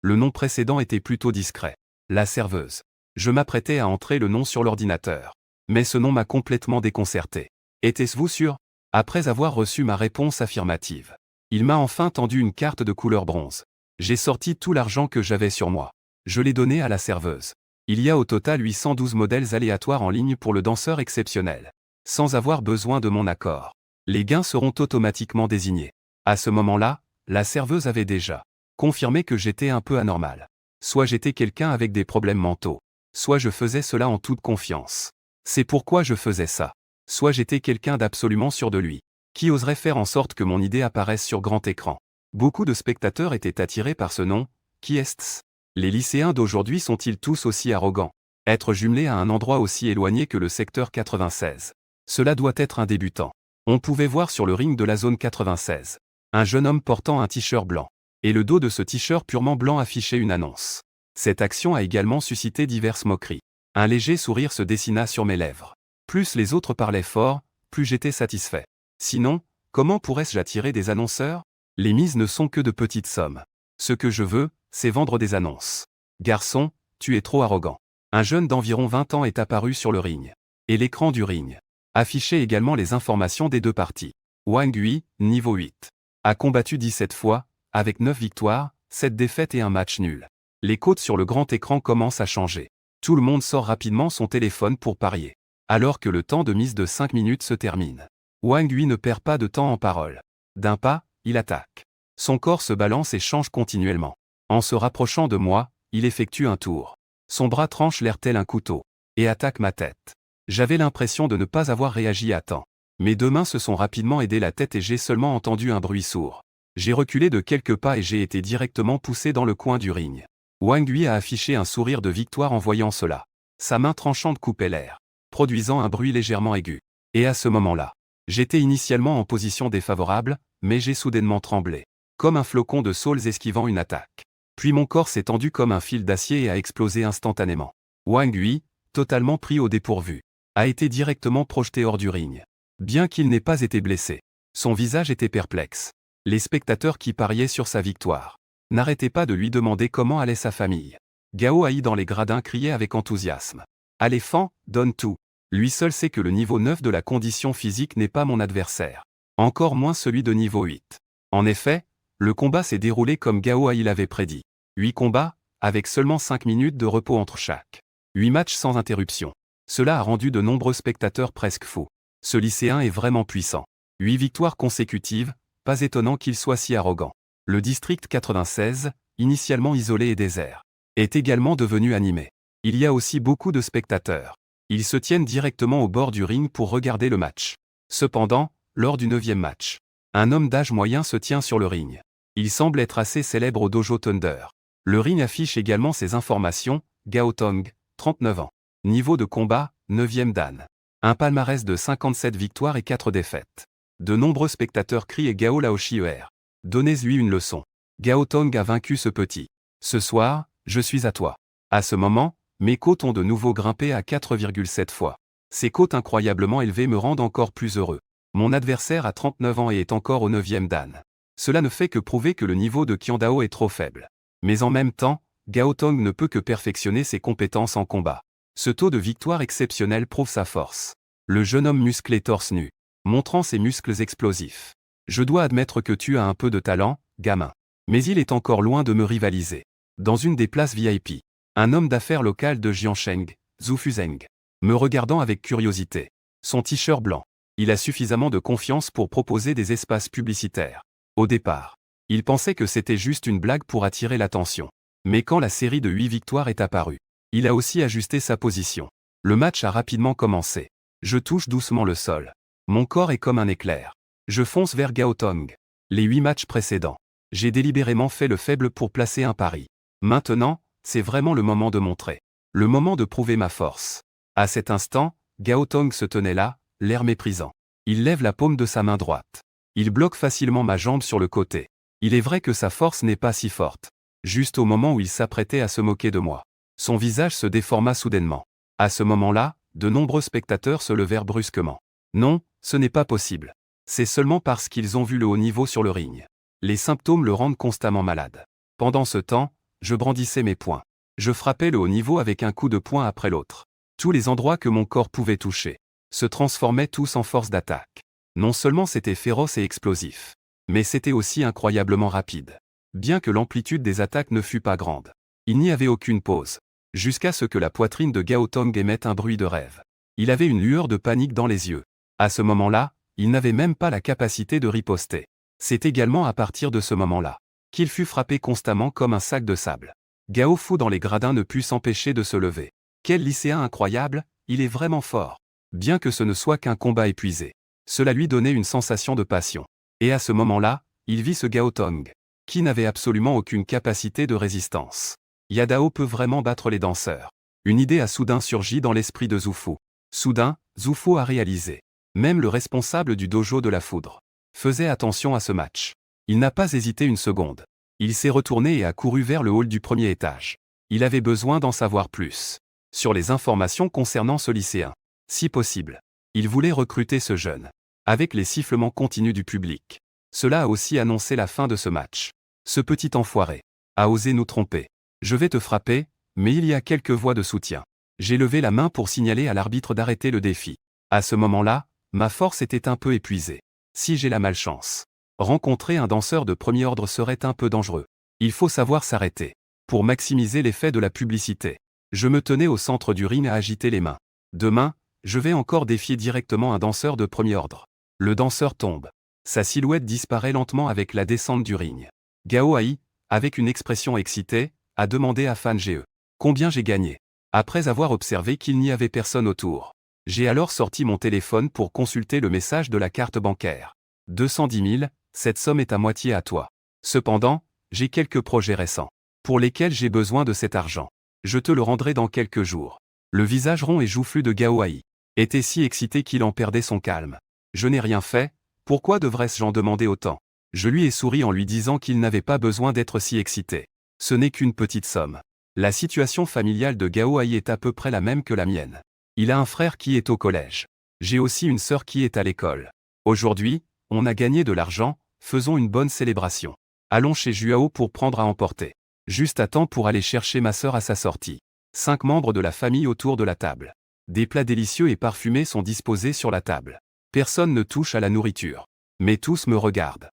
Le nom précédent était plutôt discret. La serveuse. Je m'apprêtais à entrer le nom sur l'ordinateur. Mais ce nom m'a complètement déconcerté. Était-vous sûr? Après avoir reçu ma réponse affirmative, il m'a enfin tendu une carte de couleur bronze. J'ai sorti tout l'argent que j'avais sur moi. Je l'ai donné à la serveuse. Il y a au total 812 modèles aléatoires en ligne pour le danseur exceptionnel. Sans avoir besoin de mon accord. Les gains seront automatiquement désignés. À ce moment-là, la serveuse avait déjà confirmé que j'étais un peu anormal. Soit j'étais quelqu'un avec des problèmes mentaux, soit je faisais cela en toute confiance. C'est pourquoi je faisais ça. soit j'étais quelqu'un d'absolument sûr de lui. Qui oserait faire en sorte que mon idée apparaisse sur grand écran? Beaucoup de spectateurs étaient attirés par ce nom. Qui est-ce? Les lycéens d'aujourd'hui sont-ils tous aussi arrogants? Être jumelé à un endroit aussi éloigné que le secteur 96. Cela doit être un débutant. On pouvait voir sur le ring de la zone 96 un jeune homme portant un t-shirt blanc. Et le dos de ce t-shirt purement blanc affichait une annonce. Cette action a également suscité diverses moqueries. Un léger sourire se dessina sur mes lèvres. Plus les autres parlaient fort, plus j'étais satisfait. Sinon, comment pourrais-je attirer des annonceurs? Les mises ne sont que de petites sommes. Ce que je veux, c'est vendre des annonces. Garçon, tu es trop arrogant. Un jeune d'environ 20 ans est apparu sur le ring. Et l'écran du ring affichait également les informations des deux parties. Wang Hui, niveau 8. A combattu 17 fois, avec 9 victoires, 7 défaites et un match nul. Les cotes sur le grand écran commencent à changer. Tout le monde sort rapidement son téléphone pour parier. Alors que le temps de mise de 5 minutes se termine. Wang Hui ne perd pas de temps en parole. D'un pas, il attaque. Son corps se balance et change continuellement. En se rapprochant de moi, il effectue un tour. Son bras tranche l'air tel un couteau. Et attaque ma tête. J'avais l'impression de ne pas avoir réagi à temps. Mes deux mains se sont rapidement aidées la tête et j'ai seulement entendu un bruit sourd. J'ai reculé de quelques pas et j'ai été directement poussé dans le coin du ring. Wang Hui a affiché un sourire de victoire en voyant cela. Sa main tranchante coupait l'air, produisant un bruit légèrement aigu. Et à ce moment-là, j'étais initialement en position défavorable, mais j'ai soudainement tremblé, comme un flocon de saules esquivant une attaque. Puis mon corps s'est tendu comme un fil d'acier et a explosé instantanément. Wang Hui, totalement pris au dépourvu, a été directement projeté hors du ring. Bien qu'il n'ait pas été blessé, son visage était perplexe. Les spectateurs qui pariaient sur sa victoire n'arrêtaient pas de lui demander comment allait sa famille. Gao Hai dans les gradins criait avec enthousiasme. Aléphant, donne tout. Lui seul sait que le niveau 9 de la condition physique n'est pas mon adversaire. Encore moins celui de niveau 8. En effet, le combat s'est déroulé comme Gao Hai l'avait prédit. 8 combats, avec seulement 5 minutes de repos entre chaque. 8 matchs sans interruption. Cela a rendu de nombreux spectateurs presque fous. Ce lycéen est vraiment puissant. 8 victoires consécutives, pas étonnant qu'il soit si arrogant. Le district 96, initialement isolé et désert, est également devenu animé. Il y a aussi beaucoup de spectateurs. Ils se tiennent directement au bord du ring pour regarder le match. Cependant, lors du 9e match, un homme d'âge moyen se tient sur le ring. Il semble être assez célèbre au dojo Thunder. Le ring affiche également ses informations. Gao Tong, 39 ans. Niveau de combat, 9e dan. Un palmarès de 57 victoires et 4 défaites. De nombreux spectateurs crient Gao Laoshi ER. Donnez-lui une leçon. Gao Tong a vaincu ce petit. Ce soir, je suis à toi. À ce moment, mes côtes ont de nouveau grimpé à 4,7 fois. Ces côtes incroyablement élevées me rendent encore plus heureux. Mon adversaire a 39 ans et est encore au 9e dan. Cela ne fait que prouver que le niveau de Qiandao est trop faible. Mais en même temps, Gao Tong ne peut que perfectionner ses compétences en combat. Ce taux de victoire exceptionnel prouve sa force. Le jeune homme musclé torse nu, montrant ses muscles explosifs. Je dois admettre que tu as un peu de talent, gamin. Mais il est encore loin de me rivaliser. Dans une des places VIP, un homme d'affaires local de Jiansheng, Zhu Fuzeng, me regardant avec curiosité. Son t-shirt blanc. Il a suffisamment de confiance pour proposer des espaces publicitaires. Au départ, il pensait que c'était juste une blague pour attirer l'attention. Mais quand la série de 8 victoires est apparue, il a aussi ajusté sa position. Le match a rapidement commencé. Je touche doucement le sol. Mon corps est comme un éclair. Je fonce vers Gao Tong. Les 8 matchs précédents, j'ai délibérément fait le faible pour placer un pari. Maintenant, c'est vraiment le moment de montrer. Le moment de prouver ma force. À cet instant, Gao Tong se tenait là, l'air méprisant. Il lève la paume de sa main droite. Il bloque facilement ma jambe sur le côté. Il est vrai que sa force n'est pas si forte. Juste au moment où il s'apprêtait à se moquer de moi, son visage se déforma soudainement. À ce moment-là, de nombreux spectateurs se levèrent brusquement. Non, ce n'est pas possible. C'est seulement parce qu'ils ont vu le haut niveau sur le ring. Les symptômes le rendent constamment malade. Pendant ce temps, je brandissais mes poings. Je frappais le haut niveau avec un coup de poing après l'autre. Tous les endroits que mon corps pouvait toucher se transformaient tous en force d'attaque. Non seulement c'était féroce et explosif, mais c'était aussi incroyablement rapide. Bien que l'amplitude des attaques ne fût pas grande, il n'y avait aucune pause, jusqu'à ce que la poitrine de Gao Tong émette un bruit de rêve. Il avait une lueur de panique dans les yeux. À ce moment-là, il n'avait même pas la capacité de riposter. C'est également à partir de ce moment-là qu'il fut frappé constamment comme un sac de sable. Gao Fu dans les gradins ne put s'empêcher de se lever. Quel lycéen incroyable, il est vraiment fort. Bien que ce ne soit qu'un combat épuisé. Cela lui donnait une sensation de passion. Et à ce moment-là, il vit ce Gao Tong, qui n'avait absolument aucune capacité de résistance. Yadao peut vraiment battre les danseurs. Une idée a soudain surgi dans l'esprit de Zhu Fu. Soudain, Zhu Fu a réalisé. Même le responsable du dojo de la foudre faisait attention à ce match. Il n'a pas hésité une seconde. Il s'est retourné et a couru vers le hall du premier étage. Il avait besoin d'en savoir plus sur les informations concernant ce lycéen. Si possible, il voulait recruter ce jeune. Avec les sifflements continus du public, cela a aussi annoncé la fin de ce match. Ce petit enfoiré a osé nous tromper. Je vais te frapper, mais il y a quelques voix de soutien. J'ai levé la main pour signaler à l'arbitre d'arrêter le défi. À ce moment-là, ma force était un peu épuisée. Si j'ai la malchance, rencontrer un danseur de premier ordre serait un peu dangereux. Il faut savoir s'arrêter. Pour maximiser l'effet de la publicité, je me tenais au centre du ring à agiter les mains. Demain, je vais encore défier directement un danseur de premier ordre. Le danseur tombe. Sa silhouette disparaît lentement avec la descente du ring. Gao Hai, avec une expression excitée, a demandé à Fan Ge combien j'ai gagné. Après avoir observé qu'il n'y avait personne autour, j'ai alors sorti mon téléphone pour consulter le message de la carte bancaire. 210 000, cette somme est à moitié à toi. Cependant, j'ai quelques projets récents, pour lesquels j'ai besoin de cet argent. Je te le rendrai dans quelques jours. Le visage rond et joufflu de Gao Hai était si excité qu'il en perdait son calme. Je n'ai rien fait, pourquoi devrais-je en demander autant? Je lui ai souri en lui disant qu'il n'avait pas besoin d'être si excité. Ce n'est qu'une petite somme. La situation familiale de Gao Hai est à peu près la même que la mienne. Il a un frère qui est au collège. J'ai aussi une sœur qui est à l'école. Aujourd'hui, on a gagné de l'argent, faisons une bonne célébration. Allons chez Juao pour prendre à emporter. Juste à temps pour aller chercher ma sœur à sa sortie. 5 membres de la famille autour de la table. Des plats délicieux et parfumés sont disposés sur la table. Personne ne touche à la nourriture. Mais tous me regardent.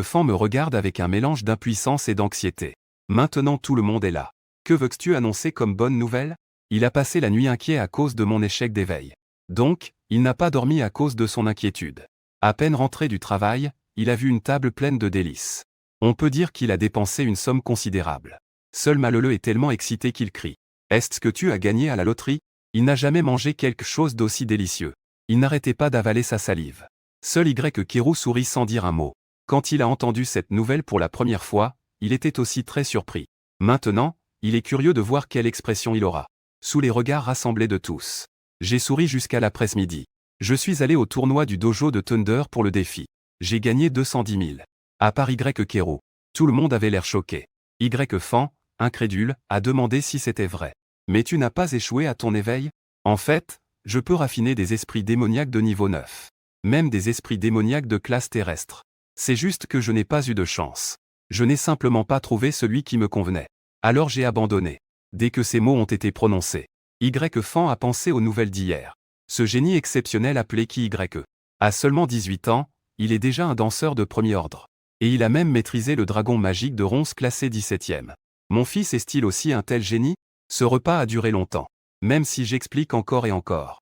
Fan me regarde avec un mélange d'impuissance et d'anxiété. Maintenant tout le monde est là. Que veux-tu annoncer comme bonne nouvelle? Il a passé la nuit inquiet à cause de mon échec d'éveil. Donc, il n'a pas dormi à cause de son inquiétude. À peine rentré du travail, il a vu une table pleine de délices. On peut dire qu'il a dépensé une somme considérable. Seul Malheureux est tellement excité qu'il crie. Est-ce que tu as gagné à la loterie? Il n'a jamais mangé quelque chose d'aussi délicieux. Il n'arrêtait pas d'avaler sa salive. Seul Kiru sourit sans dire un mot. Quand il a entendu cette nouvelle pour la première fois, il était aussi très surpris. Maintenant, il est curieux de voir quelle expression il aura. Sous les regards rassemblés de tous, j'ai souri jusqu'à l'après-midi. Je suis allé au tournoi du dojo de Thunder pour le défi. J'ai gagné 210 000. À part Kiru. Tout le monde avait l'air choqué. Fan, incrédule, a demandé si c'était vrai. Mais tu n'as pas échoué à ton éveil? En fait, je peux raffiner des esprits démoniaques de niveau 9. Même des esprits démoniaques de classe terrestre. C'est juste que je n'ai pas eu de chance. Je n'ai simplement pas trouvé celui qui me convenait. Alors j'ai abandonné. Dès que ces mots ont été prononcés, Fan a pensé aux nouvelles d'hier. Ce génie exceptionnel appelé Ki. À seulement 18 ans, il est déjà un danseur de premier ordre. Et il a même maîtrisé le dragon magique de Ronce classé 17e. Mon fils est-il aussi un tel génie? Ce repas a duré longtemps. Même si j'explique encore et encore.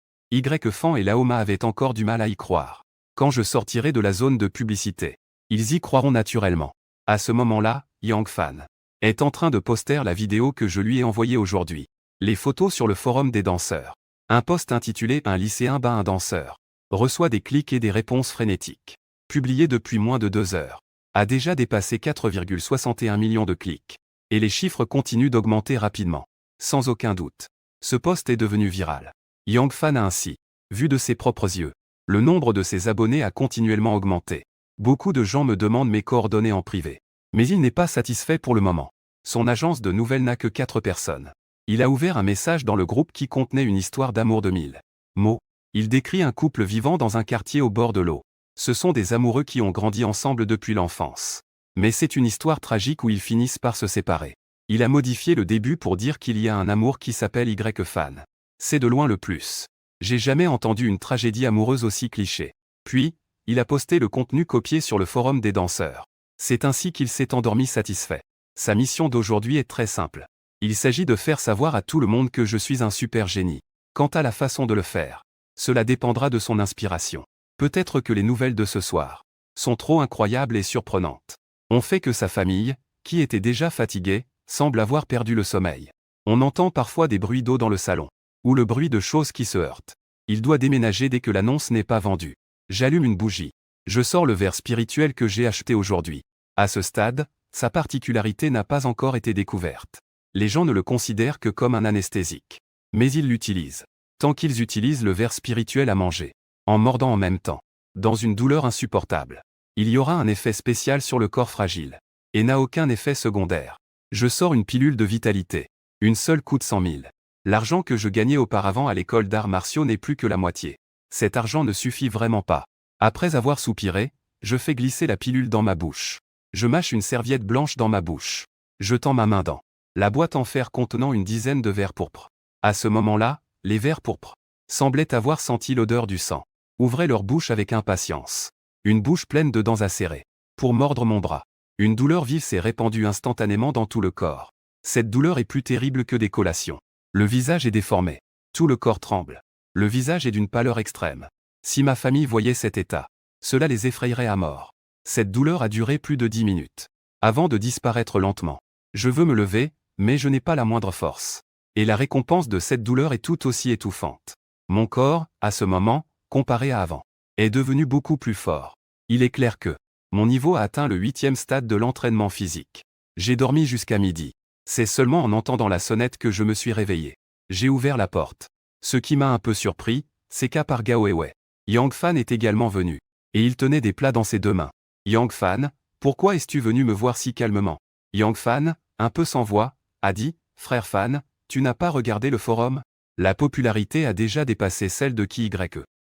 Fan et Laoma avaient encore du mal à y croire. Quand je sortirai de la zone de publicité, ils y croiront naturellement. À ce moment-là, Fan est en train de poster la vidéo que je lui ai envoyée aujourd'hui. Les photos sur le forum des danseurs. Un post intitulé Un lycéen bat un danseur reçoit des clics et des réponses frénétiques. Publié depuis moins de 2 heures. A déjà dépassé 4,61 millions de clics. Et les chiffres continuent d'augmenter rapidement. Sans aucun doute. Ce post est devenu viral. Fan a ainsi vu de ses propres yeux. Le nombre de ses abonnés a continuellement augmenté. Beaucoup de gens me demandent mes coordonnées en privé. Mais il n'est pas satisfait pour le moment. Son agence de nouvelles n'a que 4 personnes. Il a ouvert un message dans le groupe qui contenait une histoire d'amour de 1000 mots. Il décrit un couple vivant dans un quartier au bord de l'eau. Ce sont des amoureux qui ont grandi ensemble depuis l'enfance. Mais c'est une histoire tragique où ils finissent par se séparer. Il a modifié le début pour dire qu'il y a un amour qui s'appelle Fan. C'est de loin le plus. J'ai jamais entendu une tragédie amoureuse aussi cliché. Puis, il a posté le contenu copié sur le forum des danseurs. C'est ainsi qu'il s'est endormi satisfait. Sa mission d'aujourd'hui est très simple. Il s'agit de faire savoir à tout le monde que je suis un super génie. Quant à la façon de le faire, cela dépendra de son inspiration. Peut-être que les nouvelles de ce soir sont trop incroyables et surprenantes. On fait que sa famille, qui était déjà fatiguée, semble avoir perdu le sommeil. On entend parfois des bruits d'eau dans le salon, ou le bruit de choses qui se heurtent. Il doit déménager dès que l'annonce n'est pas vendue. J'allume une bougie. Je sors le verre spirituel que j'ai acheté aujourd'hui. À ce stade, sa particularité n'a pas encore été découverte. Les gens ne le considèrent que comme un anesthésique. Mais ils l'utilisent. Tant qu'ils utilisent le verre spirituel à manger. En mordant en même temps. Dans une douleur insupportable. Il y aura un effet spécial sur le corps fragile. Et n'a aucun effet secondaire. Je sors une pilule de vitalité. Une seule coûte 100 000. L'argent que je gagnais auparavant à l'école d'arts martiaux n'est plus que la moitié. Cet argent ne suffit vraiment pas. Après avoir soupiré, je fais glisser la pilule dans ma bouche. Je mâche une serviette blanche dans ma bouche. Je tends ma main dans la boîte en fer contenant une dizaine de vers pourpres. À ce moment-là, les vers pourpres semblaient avoir senti l'odeur du sang. Ouvraient leur bouche avec impatience. Une bouche pleine de dents acérées. Pour mordre mon bras. Une douleur vive s'est répandue instantanément dans tout le corps. Cette douleur est plus terrible que des collations. Le visage est déformé. Tout le corps tremble. Le visage est d'une pâleur extrême. Si ma famille voyait cet état, cela les effrayerait à mort. Cette douleur a duré plus de 10 minutes. Avant de disparaître lentement. Je veux me lever, mais je n'ai pas la moindre force. Et la récompense de cette douleur est tout aussi étouffante. Mon corps, à ce moment, comparé à avant, est devenu beaucoup plus fort. Il est clair que mon niveau a atteint le 8e stade de l'entraînement physique. J'ai dormi jusqu'à midi. C'est seulement en entendant la sonnette que je me suis réveillé. J'ai ouvert la porte. Ce qui m'a un peu surpris, c'est qu'à part Gao Weiwei, Yang Fan est également venu. Et il tenait des plats dans ses deux mains. Yang Fan, pourquoi es-tu venu me voir si calmement? Yang Fan, un peu sans voix, a dit, frère Fan, tu n'as pas regardé le forum? La popularité a déjà dépassé celle de Qi.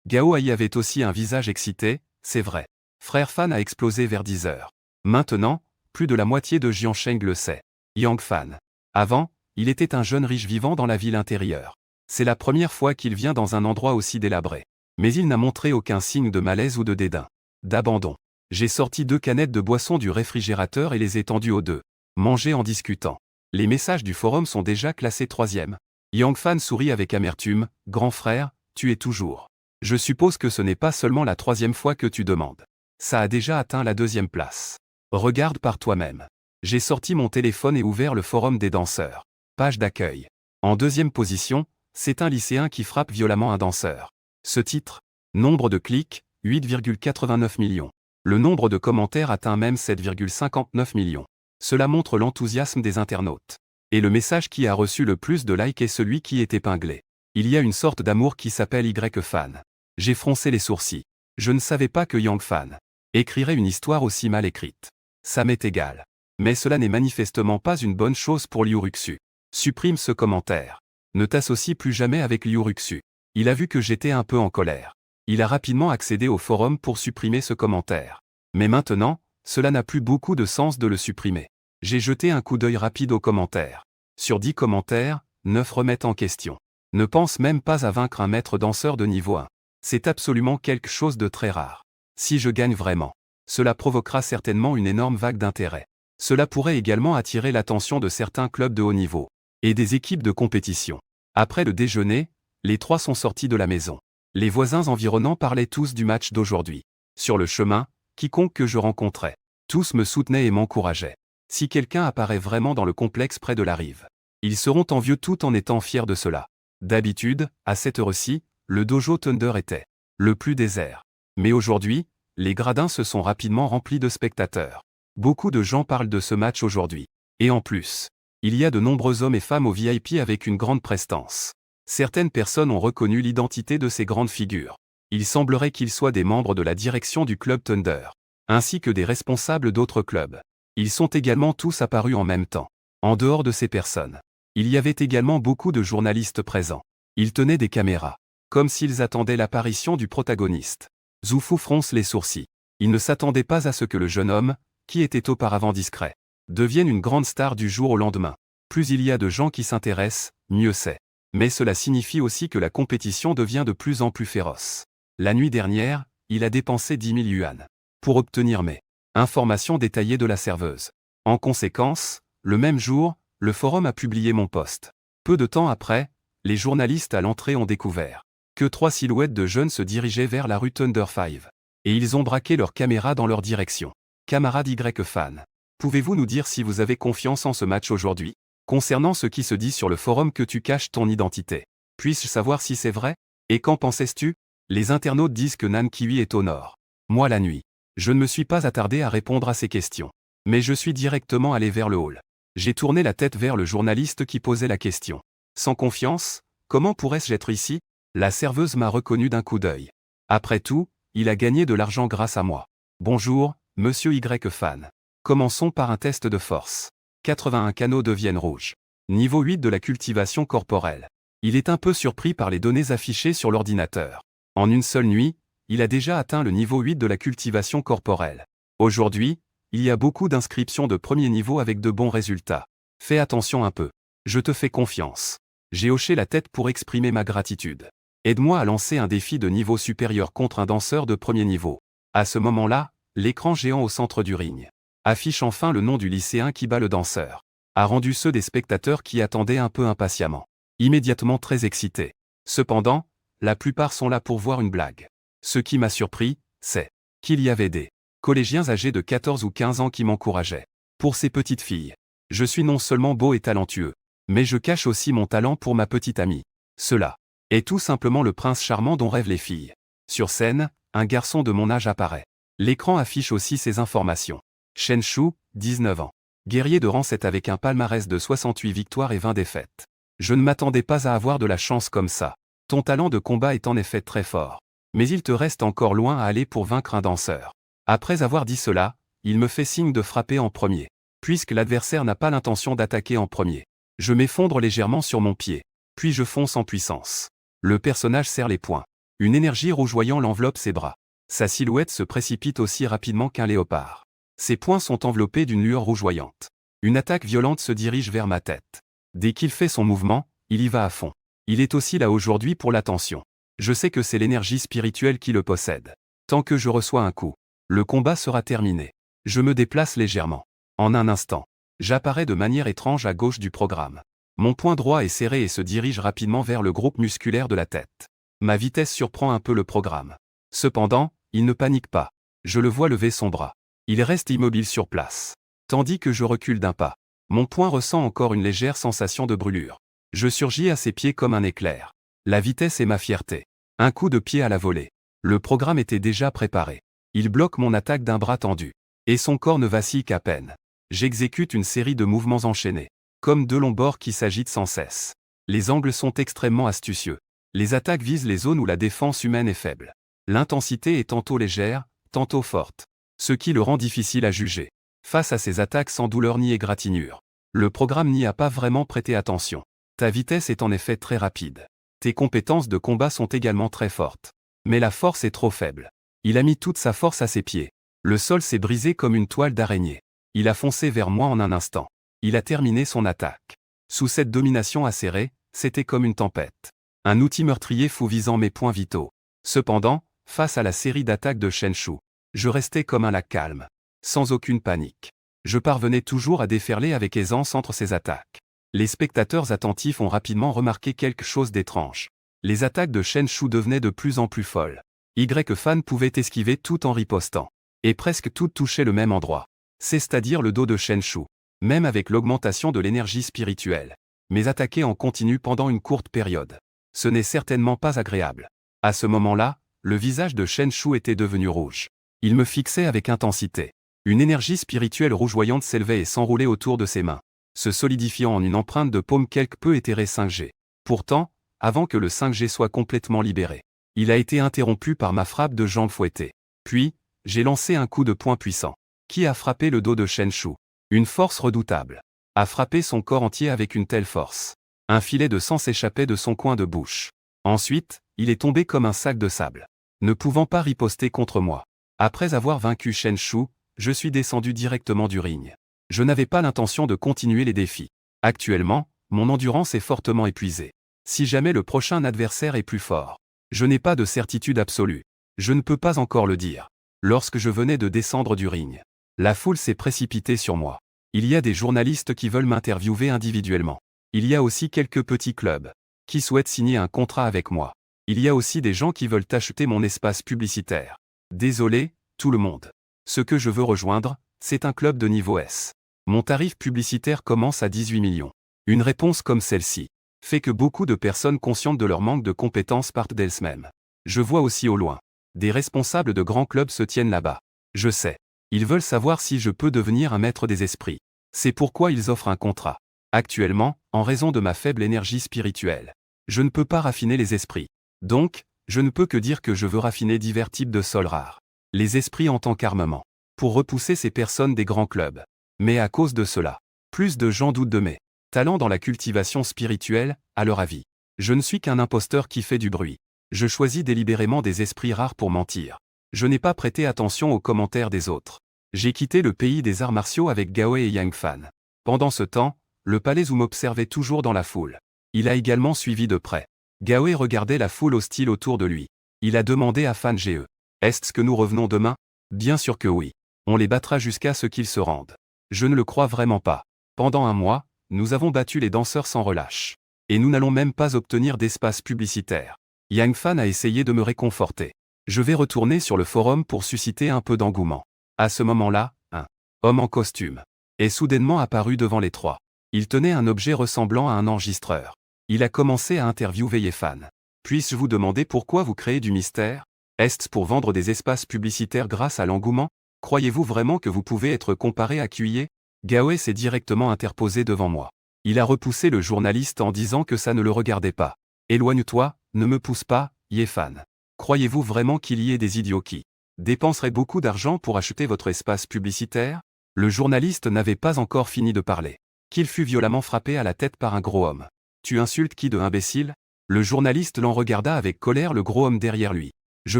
Gao Ai avait aussi un visage excité, c'est vrai. Frère Fan a explosé vers 10 heures. Maintenant, plus de la moitié de Jiansheng le sait. Yang Fan. Avant, il était un jeune riche vivant dans la ville intérieure. C'est la première fois qu'il vient dans un endroit aussi délabré. Mais il n'a montré aucun signe de malaise ou de dédain. D'abandon. J'ai sorti 2 canettes de boisson du réfrigérateur et les ai tendues aux deux. Manger en discutant. Les messages du forum sont déjà classés 3e. Yang Fan sourit avec amertume. Grand frère, tu es toujours. Je suppose que ce n'est pas seulement la 3e fois que tu demandes. Ça a déjà atteint la 2e place. Regarde par toi-même. J'ai sorti mon téléphone et ouvert le forum des danseurs. Page d'accueil. En 2e position, c'est un lycéen qui frappe violemment un danseur. Ce titre. Nombre de clics, 8,89 millions. Le nombre de commentaires atteint même 7,59 millions. Cela montre l'enthousiasme des internautes. Et le message qui a reçu le plus de likes est celui qui est épinglé. Il y a une sorte d'amour qui s'appelle Y-Fan. J'ai froncé les sourcils. Je ne savais pas que Yang Fan écrirait une histoire aussi mal écrite. Ça m'est égal. Mais cela n'est manifestement pas une bonne chose pour Liu Ruxu. Supprime ce commentaire. Ne t'associe plus jamais avec Liu Ruxu. Il a vu que j'étais un peu en colère. Il a rapidement accédé au forum pour supprimer ce commentaire. Mais maintenant, cela n'a plus beaucoup de sens de le supprimer. J'ai jeté un coup d'œil rapide aux commentaires. Sur 10 commentaires, 9 remettent en question. Ne pense même pas à vaincre un maître danseur de niveau 1. C'est absolument quelque chose de très rare. Si je gagne vraiment, cela provoquera certainement une énorme vague d'intérêt. Cela pourrait également attirer l'attention de certains clubs de haut niveau et des équipes de compétition. Après le déjeuner, les 3 sont sortis de la maison. Les voisins environnants parlaient tous du match d'aujourd'hui. Sur le chemin, quiconque que je rencontrais, tous me soutenaient et m'encourageaient. Si quelqu'un apparaît vraiment dans le complexe près de la rive, ils seront envieux tout en étant fiers de cela. D'habitude, à cette heure-ci, le dojo Thunder était le plus désert. Mais aujourd'hui, les gradins se sont rapidement remplis de spectateurs. Beaucoup de gens parlent de ce match aujourd'hui. Et en plus, il y a de nombreux hommes et femmes au VIP avec une grande prestance. Certaines personnes ont reconnu l'identité de ces grandes figures. Il semblerait qu'ils soient des membres de la direction du club Thunder, ainsi que des responsables d'autres clubs. Ils sont également tous apparus en même temps. En dehors de ces personnes, il y avait également beaucoup de journalistes présents. Ils tenaient des caméras, comme s'ils attendaient l'apparition du protagoniste. Zhu Fu fronce les sourcils. Il ne s'attendait pas à ce que le jeune homme, qui était auparavant discret, devienne une grande star du jour au lendemain. Plus il y a de gens qui s'intéressent, mieux c'est. Mais cela signifie aussi que la compétition devient de plus en plus féroce. La nuit dernière, il a dépensé 10 000 yuan pour obtenir mes informations détaillées de la serveuse. En conséquence, le même jour, le forum a publié mon post. Peu de temps après, les journalistes à l'entrée ont découvert que 3 silhouettes de jeunes se dirigeaient vers la rue Thunder 5. Et ils ont braqué leurs caméras dans leur direction. Camarade Y-Fan, pouvez-vous nous dire si vous avez confiance en ce match aujourd'hui? Concernant ce qui se dit sur le forum que tu caches ton identité, puis-je savoir si c'est vrai? Et qu'en pensais-tu? Les internautes disent que Nankiwi est au nord. Moi la nuit. Je ne me suis pas attardé à répondre à ces questions. Mais je suis directement allé vers le hall. J'ai tourné la tête vers le journaliste qui posait la question. Sans confiance, comment pourrais-je être ici? La serveuse m'a reconnu d'un coup d'œil. Après tout, il a gagné de l'argent grâce à moi. Bonjour, monsieur Y fan. Commençons par un test de force. 81 canaux deviennent rouges. Niveau 8 de la cultivation corporelle. Il est un peu surpris par les données affichées sur l'ordinateur. En une seule nuit, il a déjà atteint le niveau 8 de la cultivation corporelle. Aujourd'hui, il y a beaucoup d'inscriptions de premier niveau avec de bons résultats. Fais attention un peu. Je te fais confiance. J'ai hoché la tête pour exprimer ma gratitude. Aide-moi à lancer un défi de niveau supérieur contre un danseur de premier niveau. À ce moment-là, l'écran géant au centre du ring affiche enfin le nom du lycéen qui bat le danseur. A rendu ceux des spectateurs qui attendaient un peu impatiemment. Immédiatement très excités. Cependant, la plupart sont là pour voir une blague. Ce qui m'a surpris, c'est qu'il y avait des collégiens âgés de 14 ou 15 ans qui m'encourageaient. Pour ces petites filles, je suis non seulement beau et talentueux, mais je cache aussi mon talent pour ma petite amie. Cela est tout simplement le prince charmant dont rêvent les filles. Sur scène, un garçon de mon âge apparaît. L'écran affiche aussi ces informations. Chen Shu, 19 ans. Guerrier de rang 7 avec un palmarès de 68 victoires et 20 défaites. Je ne m'attendais pas à avoir de la chance comme ça. Ton talent de combat est en effet très fort. Mais il te reste encore loin à aller pour vaincre un danseur. Après avoir dit cela, il me fait signe de frapper en premier. Puisque l'adversaire n'a pas l'intention d'attaquer en premier. Je m'effondre légèrement sur mon pied. Puis je fonce en puissance. Le personnage serre les poings. Une énergie rougeoyante l'enveloppe ses bras. Sa silhouette se précipite aussi rapidement qu'un léopard. Ses poings sont enveloppés d'une lueur rougeoyante. Une attaque violente se dirige vers ma tête. Dès qu'il fait son mouvement, il y va à fond. Il est aussi là aujourd'hui pour l'attention. Je sais que c'est l'énergie spirituelle qui le possède. Tant que je reçois un coup, le combat sera terminé. Je me déplace légèrement. En un instant, j'apparais de manière étrange à gauche du programme. Mon poing droit est serré et se dirige rapidement vers le groupe musculaire de la tête. Ma vitesse surprend un peu le programme. Cependant, il ne panique pas. Je le vois lever son bras. Il reste immobile sur place. Tandis que je recule d'un pas. Mon poing ressent encore une légère sensation de brûlure. Je surgis à ses pieds comme un éclair. La vitesse est ma fierté. Un coup de pied à la volée. Le programme était déjà préparé. Il bloque mon attaque d'un bras tendu. Et son corps ne vacille qu'à peine. J'exécute une série de mouvements enchaînés. Comme deux longs bords qui s'agitent sans cesse. Les angles sont extrêmement astucieux. Les attaques visent les zones où la défense humaine est faible. L'intensité est tantôt légère, tantôt forte. Ce qui le rend difficile à juger. Face à ces attaques sans douleur ni égratignure, le programme n'y a pas vraiment prêté attention. Ta vitesse est en effet très rapide. Tes compétences de combat sont également très fortes. Mais la force est trop faible. Il a mis toute sa force à ses pieds. Le sol s'est brisé comme une toile d'araignée. Il a foncé vers moi en un instant. Il a terminé son attaque. Sous cette domination acérée, c'était comme une tempête. Un outil meurtrier fou visant mes points vitaux. Cependant, face à la série d'attaques de Chen Shu, je restais comme un lac calme. Sans aucune panique. Je parvenais toujours à déferler avec aisance entre ces attaques. Les spectateurs attentifs ont rapidement remarqué quelque chose d'étrange. Les attaques de Chen Shu devenaient de plus en plus folles. Y-Fan pouvait esquiver tout en ripostant. Et presque toutes touchaient le même endroit. C'est-à-dire le dos de Chen Shu. Même avec l'augmentation de l'énergie spirituelle. Mais attaquer en continu pendant une courte période. Ce n'est certainement pas agréable. À ce moment-là, le visage de Chen Shu était devenu rouge. Il me fixait avec intensité. Une énergie spirituelle rougeoyante s'élevait et s'enroulait autour de ses mains, se solidifiant en une empreinte de paume quelque peu éthérée 5G. Pourtant, avant que le 5G soit complètement libéré, il a été interrompu par ma frappe de jambe fouettée. Puis, j'ai lancé un coup de poing puissant, qui a frappé le dos de Chen Shu. Une force redoutable. A frappé son corps entier avec une telle force. Un filet de sang s'échappait de son coin de bouche. Ensuite, il est tombé comme un sac de sable. Ne pouvant pas riposter contre moi. Après avoir vaincu Chen Shu, je suis descendu directement du ring. Je n'avais pas l'intention de continuer les défis. Actuellement, mon endurance est fortement épuisée. Si jamais le prochain adversaire est plus fort, je n'ai pas de certitude absolue. Je ne peux pas encore le dire. Lorsque je venais de descendre du ring, la foule s'est précipitée sur moi. Il y a des journalistes qui veulent m'interviewer individuellement. Il y a aussi quelques petits clubs qui souhaitent signer un contrat avec moi. Il y a aussi des gens qui veulent acheter mon espace publicitaire. Désolé, tout le monde. Ce que je veux rejoindre, c'est un club de niveau S. Mon tarif publicitaire commence à 18 millions. Une réponse comme celle-ci fait que beaucoup de personnes conscientes de leur manque de compétences partent d'elles-mêmes. Je vois aussi au loin. Des responsables de grands clubs se tiennent là-bas. Je sais. Ils veulent savoir si je peux devenir un maître des esprits. C'est pourquoi ils offrent un contrat. Actuellement, en raison de ma faible énergie spirituelle, je ne peux pas raffiner les esprits. Donc, je ne peux que dire que je veux raffiner divers types de sols rares. Les esprits en tant qu'armement. Pour repousser ces personnes des grands clubs. Mais à cause de cela, plus de gens doutent de mes talents dans la cultivation spirituelle, à leur avis. Je ne suis qu'un imposteur qui fait du bruit. Je choisis délibérément des esprits rares pour mentir. Je n'ai pas prêté attention aux commentaires des autres. J'ai quitté le pays des arts martiaux avec Gao et Yang Fan. Pendant ce temps, le palais Zou m'observait toujours dans la foule. Il a également suivi de près. Gao regardait la foule hostile autour de lui. Il a demandé à Fan Ge. Est-ce que nous revenons demain? Bien sûr que oui. On les battra jusqu'à ce qu'ils se rendent. Je ne le crois vraiment pas. Pendant un mois, nous avons battu les danseurs sans relâche. Et nous n'allons même pas obtenir d'espace publicitaire. Yang Fan a essayé de me réconforter. Je vais retourner sur le forum pour susciter un peu d'engouement. À ce moment-là, un homme en costume est soudainement apparu devant les trois. Il tenait un objet ressemblant à un enregistreur. Il a commencé à interviewer les fans. Puis-je vous demander pourquoi vous créez du mystère? Est-ce pour vendre des espaces publicitaires grâce à l'engouement? Croyez-vous vraiment que vous pouvez être comparé à Cuillet? Gao s'est directement interposé devant moi. Il a repoussé le journaliste en disant que ça ne le regardait pas. Éloigne-toi, ne me pousse pas, Yefan. Croyez-vous vraiment qu'il y ait des idiots qui dépenseraient beaucoup d'argent pour acheter votre espace publicitaire? Le journaliste n'avait pas encore fini de parler. Qu'il fut violemment frappé à la tête par un gros homme. Tu insultes qui de imbécile? Le journaliste l'en regarda avec colère le gros homme derrière lui. Je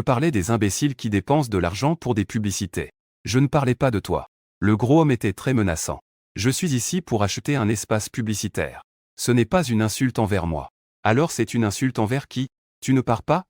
parlais des imbéciles qui dépensent de l'argent pour des publicités. Je ne parlais pas de toi. Le gros homme était très menaçant. Je suis ici pour acheter un espace publicitaire. Ce n'est pas une insulte envers moi. Alors c'est une insulte envers qui? Tu ne pars pas?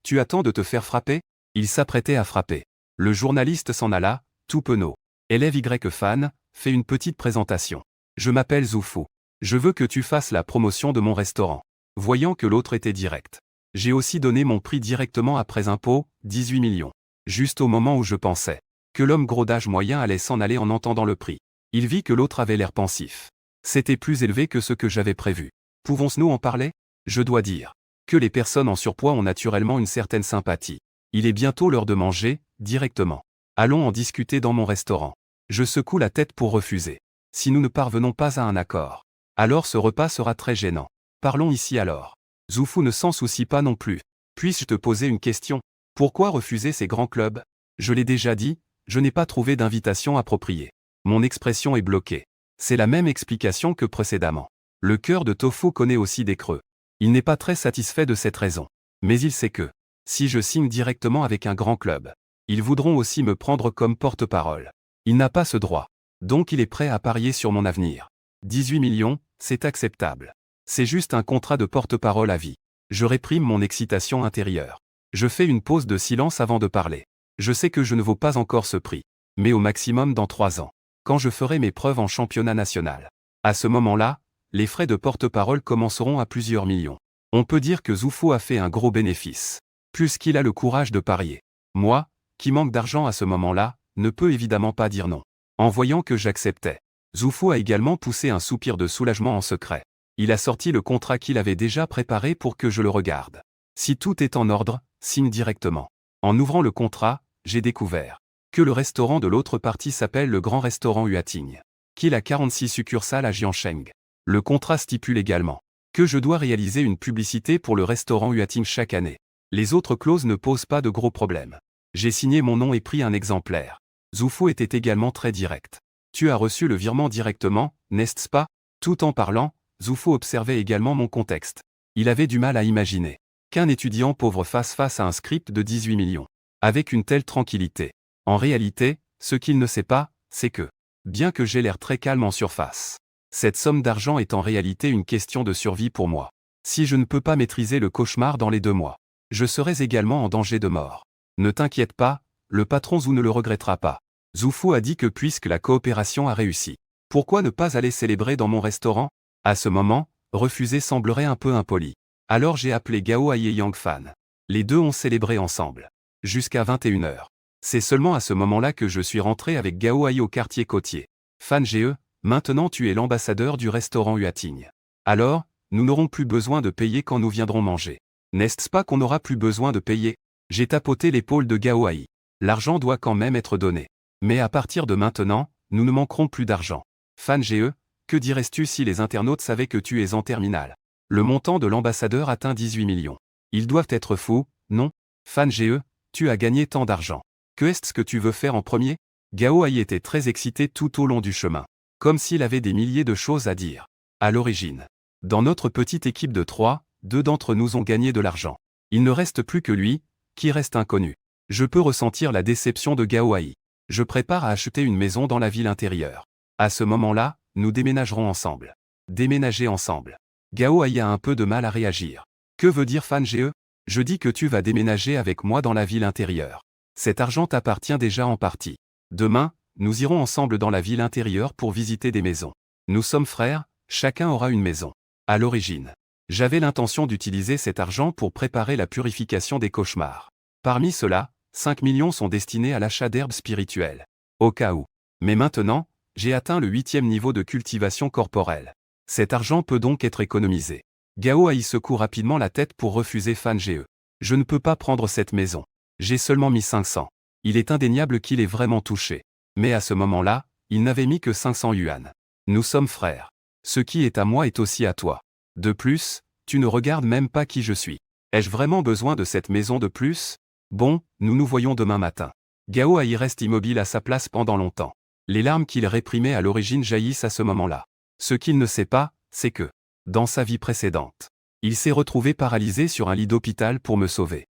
Tu attends de te faire frapper? Il s'apprêtait à frapper. Le journaliste s'en alla, tout penaud. Élève Y Fan, fait une petite présentation. Je m'appelle Zhu Fu. Je veux que tu fasses la promotion de mon restaurant. Voyant que l'autre était direct. J'ai aussi donné mon prix directement après impôt, 18 millions. Juste au moment où je pensais que l'homme gros d'âge moyen allait s'en aller en entendant le prix. Il vit que l'autre avait l'air pensif. C'était plus élevé que ce que j'avais prévu. Pouvons-nous en parler? Je dois dire que les personnes en surpoids ont naturellement une certaine sympathie. Il est bientôt l'heure de manger, directement. Allons en discuter dans mon restaurant. Je secoue la tête pour refuser. Si nous ne parvenons pas à un accord, alors ce repas sera très gênant. Parlons ici alors. Zhu Fu ne s'en soucie pas non plus. Puis-je te poser une question? Pourquoi refuser ces grands clubs? Je l'ai déjà dit, je n'ai pas trouvé d'invitation appropriée. Mon expression est bloquée. C'est la même explication que précédemment. Le cœur de Tofu connaît aussi des creux. Il n'est pas très satisfait de cette raison. Mais il sait que, si je signe directement avec un grand club, ils voudront aussi me prendre comme porte-parole. Il n'a pas ce droit. Donc il est prêt à parier sur mon avenir. 18 millions, c'est acceptable. C'est juste un contrat de porte-parole à vie. Je réprime mon excitation intérieure. Je fais une pause de silence avant de parler. Je sais que je ne vaux pas encore ce prix. Mais au maximum dans 3 ans. Quand je ferai mes preuves en championnat national. À ce moment-là, les frais de porte-parole commenceront à plusieurs millions. On peut dire que Zhu Fu a fait un gros bénéfice. Puisqu'il a le courage de parier. Moi, qui manque d'argent à ce moment-là, ne peux évidemment pas dire non. En voyant que j'acceptais, Zhu Fu a également poussé un soupir de soulagement en secret. Il a sorti le contrat qu'il avait déjà préparé pour que je le regarde. Si tout est en ordre, signe directement. En ouvrant le contrat, j'ai découvert que le restaurant de l'autre partie s'appelle le Grand Restaurant Huating, qu'il a 46 succursales à Jiancheng. Le contrat stipule également que je dois réaliser une publicité pour le restaurant Huating chaque année. Les autres clauses ne posent pas de gros problèmes. J'ai signé mon nom et pris un exemplaire. Zhu Fu était également très direct. Tu as reçu le virement directement, n'est-ce pas? Tout en parlant, Zhu Fu observait également mon contexte. Il avait du mal à imaginer qu'un étudiant pauvre fasse face à un script de 18 millions. Avec une telle tranquillité. En réalité, ce qu'il ne sait pas, c'est que, bien que j'ai l'air très calme en surface, cette somme d'argent est en réalité une question de survie pour moi. Si je ne peux pas maîtriser le cauchemar dans les 2 mois, je serai également en danger de mort. Ne t'inquiète pas, le patron Zhu ne le regrettera pas. Zhu Fu a dit que puisque la coopération a réussi, pourquoi ne pas aller célébrer dans mon restaurant? À ce moment, refuser semblerait un peu impoli. Alors j'ai appelé Gao et Yang Fan. Les deux ont célébré ensemble. Jusqu'à 21h. C'est seulement à ce moment-là que je suis rentré avec Gao Ai au quartier côtier. Fan Ge, maintenant tu es l'ambassadeur du restaurant Huating. Alors, Nous n'aurons plus besoin de payer quand nous viendrons manger. N'est-ce pas qu'on n'aura plus besoin de payer? J'ai tapoté l'épaule de Gao Ai. L'argent doit quand même être donné. Mais à partir de maintenant, nous ne manquerons plus d'argent. Fan GE, que dirais-tu si les internautes savaient que tu es en terminale? Le montant de l'ambassadeur atteint 18 millions. Ils doivent être fous, non? Fan GE, tu as gagné tant d'argent. Que est-ce que tu veux faire en premier? Gao Ai était très excité tout au long du chemin. Comme s'il avait des milliers de choses à dire. À l'origine. Dans notre petite équipe de 3, 2 d'entre nous ont gagné de l'argent. Il ne reste plus que lui, qui reste inconnu. Je peux ressentir la déception de Gao Ai. Je prépare à acheter une maison dans la ville intérieure. À ce moment-là, nous déménagerons ensemble. Déménager ensemble. Gao Ai a un peu de mal à réagir. Que veut dire Fan GE? Je dis que tu vas déménager avec moi dans la ville intérieure. Cet argent t'appartient déjà en partie. Demain, nous irons ensemble dans la ville intérieure pour visiter des maisons. Nous sommes frères, chacun aura une maison. À l'origine, j'avais l'intention d'utiliser cet argent pour préparer la purification des cauchemars. Parmi ceux-là, 5 millions sont destinés à l'achat d'herbes spirituelles. Au cas où. Mais maintenant, j'ai atteint le 8e niveau de cultivation corporelle. Cet argent peut donc être économisé. Gao Ai secoue rapidement la tête pour refuser Fan GE. Je ne peux pas prendre cette maison. J'ai seulement mis 500. Il est indéniable qu'il est vraiment touché. Mais à ce moment-là, il n'avait mis que 500 yuan. Nous sommes frères. Ce qui est à moi est aussi à toi. De plus, tu ne regardes même pas qui je suis. Ai-je vraiment besoin de cette maison de plus? Bon, nous nous voyons demain matin. Gao Ai reste immobile à sa place pendant longtemps. Les larmes qu'il réprimait à l'origine jaillissent à ce moment-là. Ce qu'il ne sait pas, c'est que, dans sa vie précédente, il s'est retrouvé paralysé sur un lit d'hôpital pour me sauver.